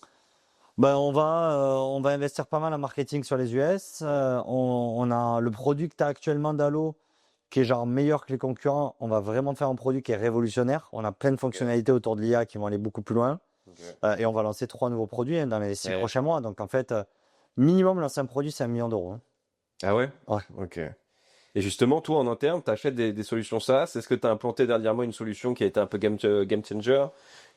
Ben, on va investir pas mal en marketing sur les US. On a le produit que tu as actuellement d'Allo, qui est genre meilleur que les concurrents. On va vraiment faire un produit qui est révolutionnaire. On a plein de fonctionnalités autour de l'IA qui vont aller beaucoup plus loin. Et on va lancer 3 nouveaux produits dans les 6 prochains mois. Donc en fait, minimum lancer un produit, c'est 1 million d'euros. Ah ouais? Ouais. Ok. Et justement, toi, en interne, tu achètes des solutions SaaS. Est-ce que tu as implanté dernièrement une solution qui a été un peu game changer?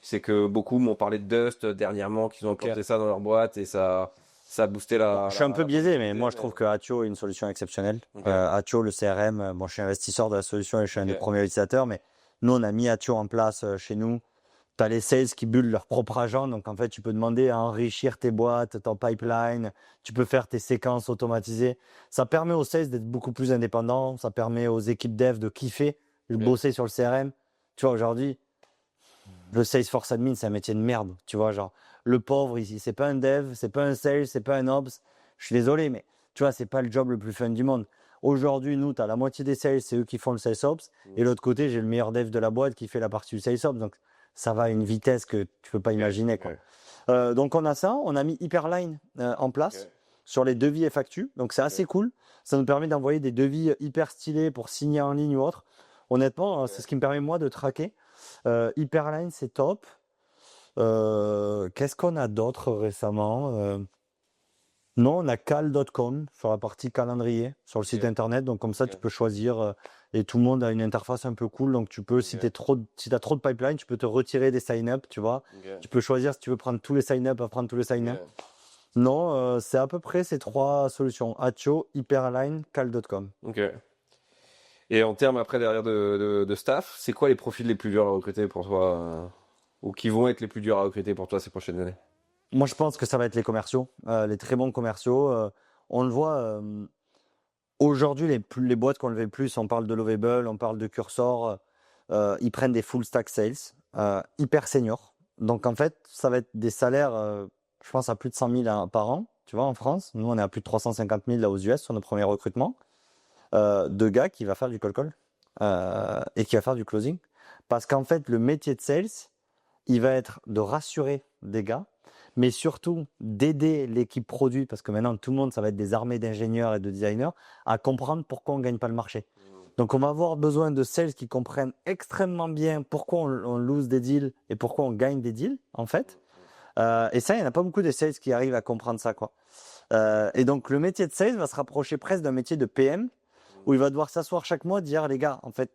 C'est que beaucoup m'ont parlé de Dust dernièrement, qu'ils ont implanté ça dans leur boîte et ça a boosté Bon, je suis un peu la biaisé, mais productivité, moi je trouve que Hatio est une solution exceptionnelle. Ok. Hatio, le CRM, bon, je suis investisseur de la solution et je suis un des Ok. premiers utilisateurs, mais nous on a mis Hatio en place chez nous. Tu as les sales qui bullent leur propre agent, donc en fait tu peux demander à enrichir tes boîtes, ton pipeline, tu peux faire tes séquences automatisées. Ça permet aux sales d'être beaucoup plus indépendants, ça permet aux équipes dev de kiffer, de Ok. bosser sur le CRM. Tu vois, aujourd'hui, le Salesforce admin, c'est un métier de merde. Tu vois, genre, le pauvre ici, c'est pas un dev, c'est pas un sales, c'est pas un ops. Je suis désolé, mais tu vois, c'est pas le job le plus fun du monde. Aujourd'hui, nous, tu as la moitié des sales, c'est eux qui font le sales ops. Et l'autre côté, j'ai le meilleur dev de la boîte qui fait la partie du sales ops. Donc, ça va à une vitesse que tu peux pas imaginer, quoi. Donc, on a ça. On a mis Hyperline en place sur les devis et factures. Donc, c'est assez cool. Ça nous permet d'envoyer des devis hyper stylés pour signer en ligne ou autre. Honnêtement, c'est ce qui me permet, moi, de traquer. Hyperline, c'est top. Qu'est-ce qu'on a d'autre récemment? Non, on a cal.com sur la partie calendrier sur le site internet. Donc comme ça, tu peux choisir et tout le monde a une interface un peu cool. Donc tu peux, si tu as trop de pipeline, tu peux te retirer des sign-up, tu vois. Tu peux choisir si tu veux prendre tous les sign-up, à prendre tous les sign-up. Non, c'est à peu près ces trois solutions. Hatio, Hyperline, cal.com. Ok. Et en termes après derrière de staff, c'est quoi les profils les plus durs à recruter pour toi ou qui vont être les plus durs à recruter pour toi ces prochaines années? Moi, je pense que ça va être les commerciaux, les très bons commerciaux. On le voit aujourd'hui, les boîtes qu'on levé le plus, on parle de Lovable, on parle de Cursor, ils prennent des full stack sales, hyper seniors. Donc en fait, ça va être des salaires, je pense, à plus de 100 000 par an, tu vois, en France. Nous, on est à plus de 350 000 là aux US sur nos premiers recrutements. De gars qui va faire du cold call et qui va faire du closing. Parce qu'en fait, le métier de sales, il va être de rassurer des gars, mais surtout d'aider l'équipe produit, parce que maintenant tout le monde, ça va être des armées d'ingénieurs et de designers, à comprendre pourquoi on ne gagne pas le marché. Donc on va avoir besoin de sales qui comprennent extrêmement bien pourquoi on lose des deals et pourquoi on gagne des deals, en fait. Et ça, il n'y en a pas beaucoup de sales qui arrivent à comprendre ça, quoi. Et donc le métier de sales va se rapprocher presque d'un métier de PM, où il va devoir s'asseoir chaque mois et dire, les gars, en fait,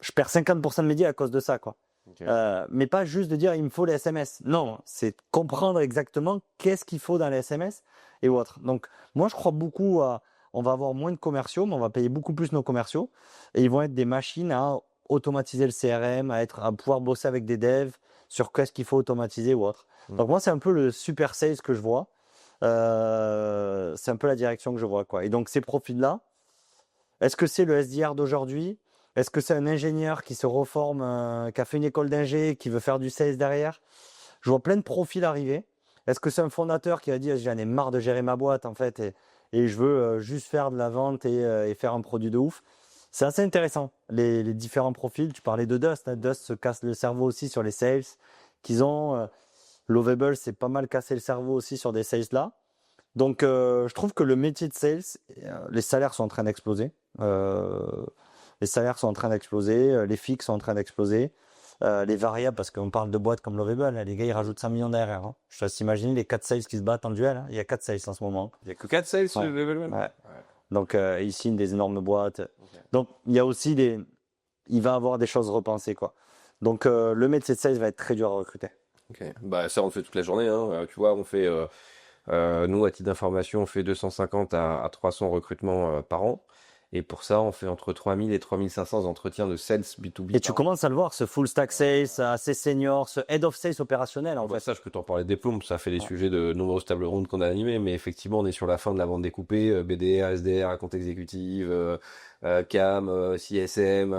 je perds 50% de mes deals à cause de ça, quoi. Okay. Mais pas juste de dire il me faut les SMS. Non, c'est comprendre exactement qu'est-ce qu'il faut dans les SMS et autres. Donc, moi, je crois beaucoup à. On va avoir moins de commerciaux, mais on va payer beaucoup plus nos commerciaux. Et ils vont être des machines à automatiser le CRM, à pouvoir bosser avec des devs sur qu'est-ce qu'il faut automatiser ou autre. Donc, moi, c'est un peu le super sales que je vois. C'est un peu la direction que je vois, quoi. Et donc, ces profils-là, est-ce que c'est le SDR d'aujourd'hui? Est-ce que c'est un ingénieur qui se reforme, qui a fait une école d'ingé, qui veut faire du sales derrière? Je vois plein de profils arriver. Est-ce que c'est un fondateur qui va dire j'en ai marre de gérer ma boîte en fait et je veux juste faire de la vente et faire un produit de ouf? C'est assez intéressant, les différents profils. Tu parlais de Dust. Hein. Dust se casse le cerveau aussi sur les sales qu'ils ont. Lovable, c'est pas mal cassé le cerveau aussi sur des sales là. Donc, je trouve que le métier de sales, les salaires sont en train d'exploser. Les salaires sont en train d'exploser, les fixes sont en train d'exploser, les variables, parce qu'on parle de boîtes comme Lovable, hein, les gars, ils rajoutent 5 millions d'RR. Hein. Je te laisse imaginer les 4 sales qui se battent en duel. Hein. Il y a 4 sales en ce moment. Il n'y a que 4 sales Ouais. level 1. Ouais. Donc, ils signent des énormes boîtes. Okay. Donc, il y a aussi il va avoir des choses repensées, quoi. Donc, le métier de sales va être très dur à recruter. Ok. Bah, ça, on le fait toute la journée. Hein. Tu vois, on fait, nous, à titre d'information, on fait 250 à 300 recrutements par an. Et pour ça, on fait entre 3000 et 3500 entretiens de sales B2B. Et tu commences à le voir, ce full stack sales, assez senior, ce head of sales opérationnel, en fait. Ça, je peux t'en parler des plombes. Ça fait les sujets de nombreuses tables rondes qu'on a animées. Mais effectivement, on est sur la fin de la vente découpée, BDR, SDR, à compte exécutif, CAM, CSM,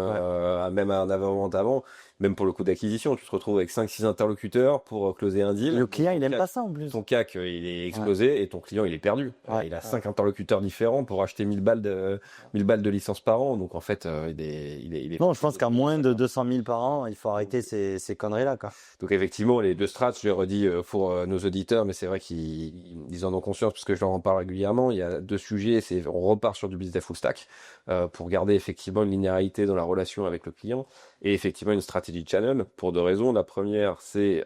même un avant-vente avant. Même pour le coût d'acquisition, tu te retrouves avec 5-6 interlocuteurs pour closer un deal. Le client, il aime pas ça en plus. Ton CAC, il est explosé et ton client, il est perdu. Il a 5 interlocuteurs différents pour acheter 1000 balles de licence par an. Donc en fait, il est Non, je pense qu'à moins de 200 000 par an, il faut arrêter ces conneries-là, quoi. Donc effectivement, les deux strats, je les redis pour nos auditeurs, mais c'est vrai qu'ils en ont conscience parce que je leur en parle régulièrement. Il y a deux sujets, on repart sur du business full stack pour garder effectivement une linéarité dans la relation avec le client et effectivement une stratégie channel pour deux raisons. La première, c'est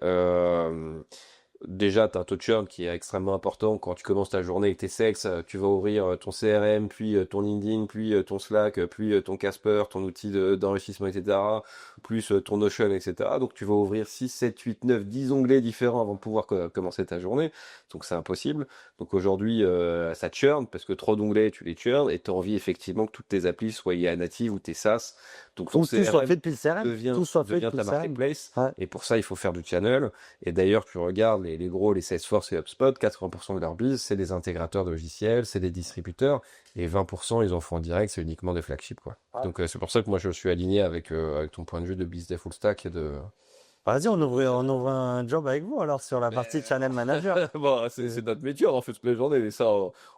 déjà, tu as un taux de churn qui est extrêmement important. Quand tu commences ta journée avec tes sales, tu vas ouvrir ton CRM, puis ton LinkedIn, puis ton Slack, puis ton Casper, ton outil d'enrichissement, etc., plus ton Notion, etc. Donc, tu vas ouvrir 6, 7, 8, 9, 10 onglets différents avant de pouvoir commencer ta journée. Donc, c'est impossible. Donc, aujourd'hui, ça churn parce que trop d'onglets, tu les churn et tu as envie effectivement que toutes tes applis soient IA natives ou tes SaaS. Donc, ton Ou tout soit CRM fait depuis le CRM. devient, Tout soit fait devient depuis ta le CRM. marketplace. Ouais. Et pour ça, il faut faire du channel. Et d'ailleurs, tu regardes les gros, les Salesforce et HubSpot, 80% de leur bise, c'est des intégrateurs de logiciels, c'est des distributeurs, et 20% ils en font en direct, c'est uniquement des flagships, quoi. Ouais. Donc c'est pour ça que moi je suis aligné avec ton point de vue de business full stack et de. Vas-y, on ouvre un job avec vous alors sur la partie channel manager. Bon, c'est notre métier, on en fait toute la journée, mais ça,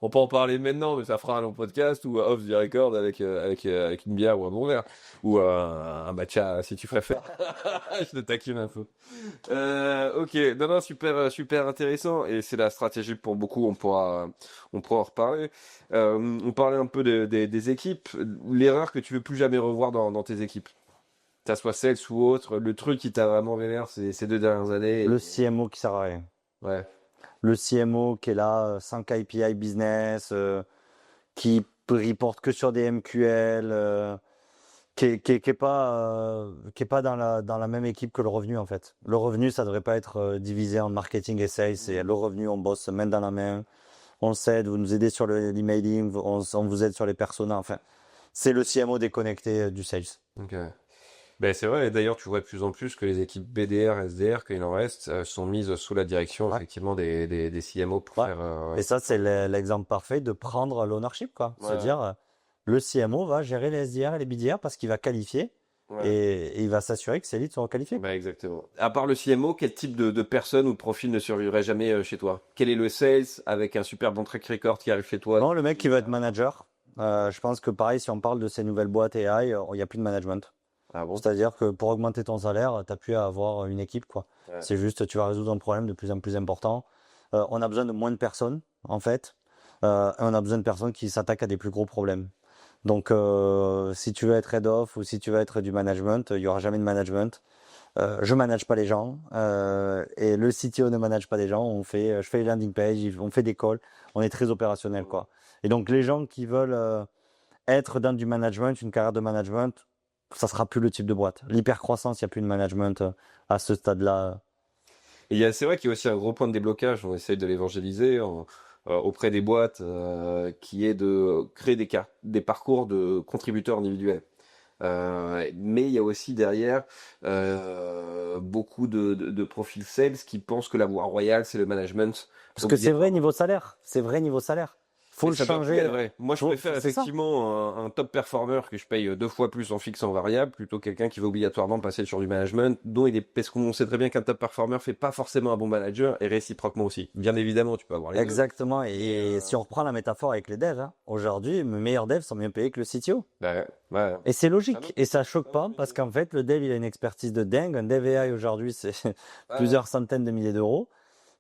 on peut en parler maintenant, mais ça fera un long podcast ou off the record avec une bière ou un bon verre. Ou un matcha, si tu préfères. Je te taquine un peu. Ok, non, super intéressant, et c'est la stratégie pour beaucoup, on pourra en reparler. On parlait un peu des équipes, l'erreur que tu veux plus jamais revoir dans tes équipes. Que ça soit sales ou autre, le truc qui t'a vraiment vénère ces 2 dernières années. Le CMO qui sert à rien. Ouais. Le CMO qui est là, sans KPI business, qui reporte que sur des MQL, qui est pas dans la même équipe que le revenu en fait. Le revenu, ça devrait pas être divisé en marketing et sales. Et le revenu, on bosse main dans la main. On s'aide, vous nous aidez sur l'emailing, on vous aide sur les personas. Enfin, c'est le CMO déconnecté du sales. Ok. Ben c'est vrai, et d'ailleurs tu vois de plus en plus que les équipes BDR, SDR, qu'il en reste, sont mises sous la direction Ouais. effectivement des CMO pour Ouais. faire. Et ça, c'est l'exemple parfait de prendre l'ownership, quoi. Ouais. C'est-à-dire, le CMO va gérer les SDR et les BDR parce qu'il va qualifier Ouais. et il va s'assurer que ces leads seront qualifiés. Ben exactement. À part le CMO, quel type de personne ou de profil ne survivrait jamais chez toi? Quel est le sales avec un super bon track record qui arrive chez toi? Non, le mec qui veut être manager, je pense que pareil, si on parle de ces nouvelles boîtes AI, il n'y a plus de management. Ah bon? C'est-à-dire que pour augmenter ton salaire, tu n'as plus à avoir une équipe, quoi. Ouais. C'est juste, tu vas résoudre un problème de plus en plus important. On a besoin de moins de personnes, en fait. Et on a besoin de personnes qui s'attaquent à des plus gros problèmes. Donc, si tu veux être head off ou si tu veux être du management, il n'y aura jamais de management. Je manage pas les gens et le CTO ne manage pas les gens. Je fais les landing pages, on fait des calls. On est très opérationnel, quoi. Et donc, les gens qui veulent être dans du management, une carrière de management, ça sera plus le type de boîte. L'hypercroissance, il n'y a plus de management à ce stade-là. Et c'est vrai qu'il y a aussi un gros point de déblocage, on essaye de l'évangéliser auprès des boîtes, qui est de créer des parcours de contributeurs individuels. Mais il y a aussi derrière beaucoup de profils sales qui pensent que la voie royale, c'est le management. Parce que c'est vrai niveau salaire. C'est vrai niveau salaire. Faut Mais le ça doit changer. plus être vrai. Moi, je préfère c'est ça. effectivement un top performer que je paye 2 fois plus en fixe et en variable, plutôt quelqu'un qui va obligatoirement passer sur du management, parce qu'on sait très bien qu'un top performer fait pas forcément un bon manager, et réciproquement aussi. Bien évidemment, tu peux avoir les deux. Exactement. Et si on reprend la métaphore avec les devs, hein, aujourd'hui, mes meilleurs devs sont mieux payés que le CTO. Ouais. Et c'est Ah non. logique. Et ça choque pas parce qu'en fait, le dev, il a une expertise de dingue. Un dev AI aujourd'hui, c'est plusieurs centaines de milliers d'euros.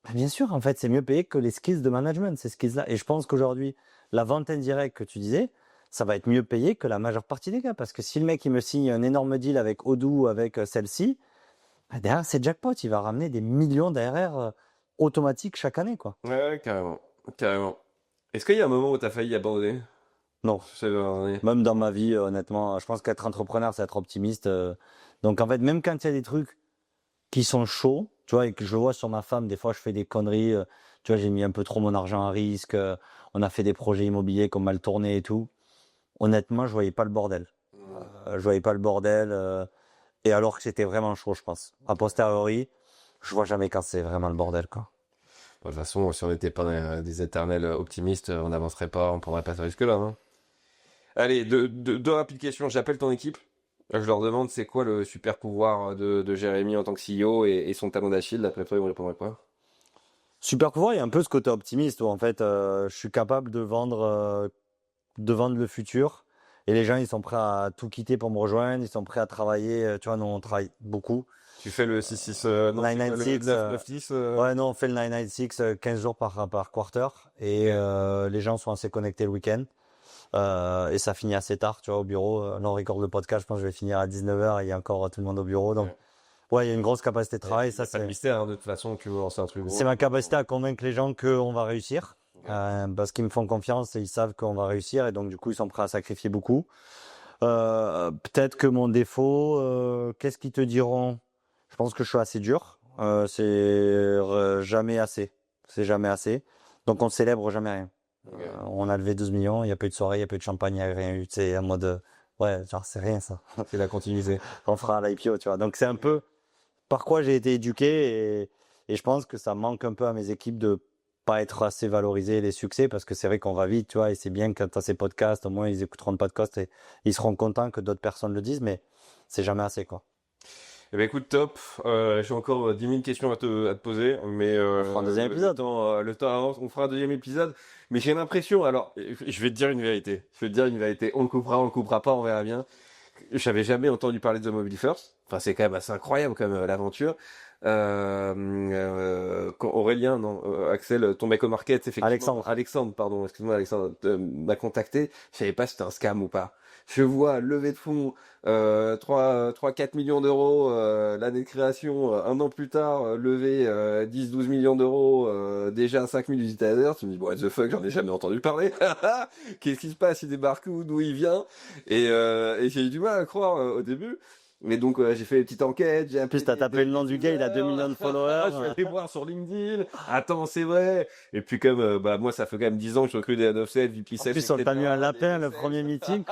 Bah, bien sûr, en fait, c'est mieux payé que les skills de management, ces skills-là. Et je pense qu'aujourd'hui, la vente indirecte que tu disais, ça va être mieux payé que la majeure partie des cas. Parce que si le mec, il me signe un énorme deal avec Odoo, avec celle-ci, bah, derrière, c'est jackpot. Il va ramener des millions d'ARR automatiques chaque année, quoi. Ouais, carrément. Est-ce qu'il y a un moment où t'as failli abandonner? Non. Même dans ma vie, honnêtement, je pense qu'être entrepreneur, c'est être optimiste. Donc, en fait, même quand il y a des trucs qui sont chauds, tu vois, et que je vois sur ma femme, des fois, je fais des conneries. Tu vois, j'ai mis un peu trop mon argent à risque. On a fait des projets immobiliers qui ont mal tourné et tout. Honnêtement, je voyais pas le bordel. Je voyais pas le bordel. Et alors que c'était vraiment chaud, je pense. A posteriori, je vois jamais quand c'est vraiment le bordel, quoi. Bon, de toute façon, si on n'était pas des éternels optimistes, on n'avancerait pas, on prendrait pas ce risque-là, hein. Allez, deux rapides questions. J'appelle ton équipe. Je leur demande c'est quoi le super pouvoir de Jérémy en tant que CEO et son talon d'Achille. D'après toi, ils me répondraient quoi? Super pouvoir, il y a un peu ce côté optimiste où en fait, je suis capable de vendre le futur. Et les gens, ils sont prêts à tout quitter pour me rejoindre. Ils sont prêts à travailler. Tu vois, nous, on travaille beaucoup. Tu fais le 6-6, non, 996, le 9-10 Ouais, non, on fait le 996, 15 jours par quarter. Et les gens sont assez connectés le week-end. Et ça finit assez tard, tu vois, au bureau. Là, on recorde le podcast, je pense que je vais finir à 19h et il y a encore tout le monde au bureau. Donc, Ouais, il y a une grosse capacité de travail. Ça, Pas de c'est mystère, hein, de toute façon, tu veux lancer un truc gros. c'est ma capacité à convaincre les gens qu'on va réussir. Ok. Parce qu'ils me font confiance et ils savent qu'on va réussir. Et donc, du coup, ils sont prêts à sacrifier beaucoup. Peut-être que mon défaut, qu'est-ce qu'ils te diront? Je pense que je suis assez dur. C'est jamais assez. C'est jamais assez. Donc, on célèbre jamais rien. Ok. On a levé 12 millions, il n'y a pas eu de soirée, il n'y a pas eu de champagne, il n'y a rien eu. C'est en mode, ouais, genre, c'est rien ça. C'est la continuité. On fera l'IPO, tu vois. Donc, c'est un peu par quoi j'ai été éduqué et je pense que ça manque un peu à mes équipes de pas être assez valorisé les succès parce que c'est vrai qu'on va vite, tu vois, et c'est bien quand tu as ces podcasts, au moins ils écouteront le podcast et ils seront contents que d'autres personnes le disent, mais c'est jamais assez, quoi. Eh ben écoute, top. J'ai encore 10 000 questions à te poser, mais On fera un deuxième épisode. Le temps avance, on fera un deuxième épisode. Mais j'ai l'impression, alors, je vais te dire une vérité. Je vais te dire une vérité. On le coupera pas, on verra bien. J'avais jamais entendu parler de The Mobile First. Enfin, c'est quand même assez incroyable comme l'aventure. Quand Aurélien, non, Axel, ton mec au market, effectivement. Alexandre, pardon, excuse-moi, Alexandre, m'a contacté. Je savais pas si c'était un scam ou pas. Je vois levée de fonds, 4 millions d'euros, l'année de création, un an plus tard, levé 10-12 millions d'euros, déjà 5000 utilisateurs. Tu me dis, what the fuck, j'en ai jamais entendu parler. Qu'est-ce qui se passe? Il débarque où? D'où il vient? Et j'ai eu du mal à croire au début. Mais donc j'ai fait une petite enquête, j'ai En plus, t'as tapé le nom du gars, il a 2 millions de followers. Je vais aller voir sur LinkedIn. Attends, c'est vrai. Et puis comme bah moi ça fait quand même 10 ans que je recrute des head of sales, VP En sales, plus, on t'a mis un lapin le sales. premier meeting.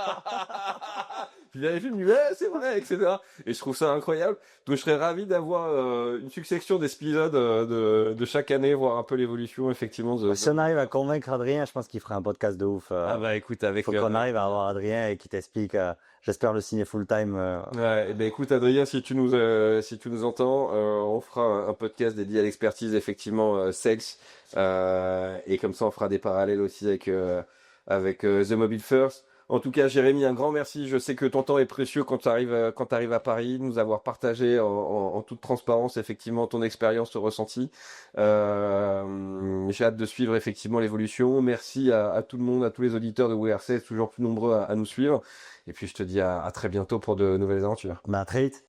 Puis j'avais fait, je me dis, ouais, c'est vrai, etc. Et je trouve ça incroyable. Donc je serais ravi d'avoir une succession d'épisodes de chaque année, voir un peu l'évolution effectivement de. Si on arrive à convaincre Adrien, je pense qu'il ferait un podcast de ouf. Ah bah écoute, avec. Faut qu'on arrive à avoir Adrien et qu'il t'explique. J'espère le signer full time. Ouais, ben écoute Adrien, si tu nous entends, on fera un podcast dédié à l'expertise effectivement sales, et comme ça on fera des parallèles aussi avec The Mobile First. En tout cas, Jérémy, un grand merci. Je sais que ton temps est précieux quand tu arrives à Paris, nous avoir partagé en toute transparence effectivement ton expérience, ton ressenti. J'ai hâte de suivre effectivement l'évolution. Merci à tout le monde, à tous les auditeurs de WRC, toujours plus nombreux à nous suivre. Et puis je te dis à très bientôt pour de nouvelles aventures. Bah, très vite.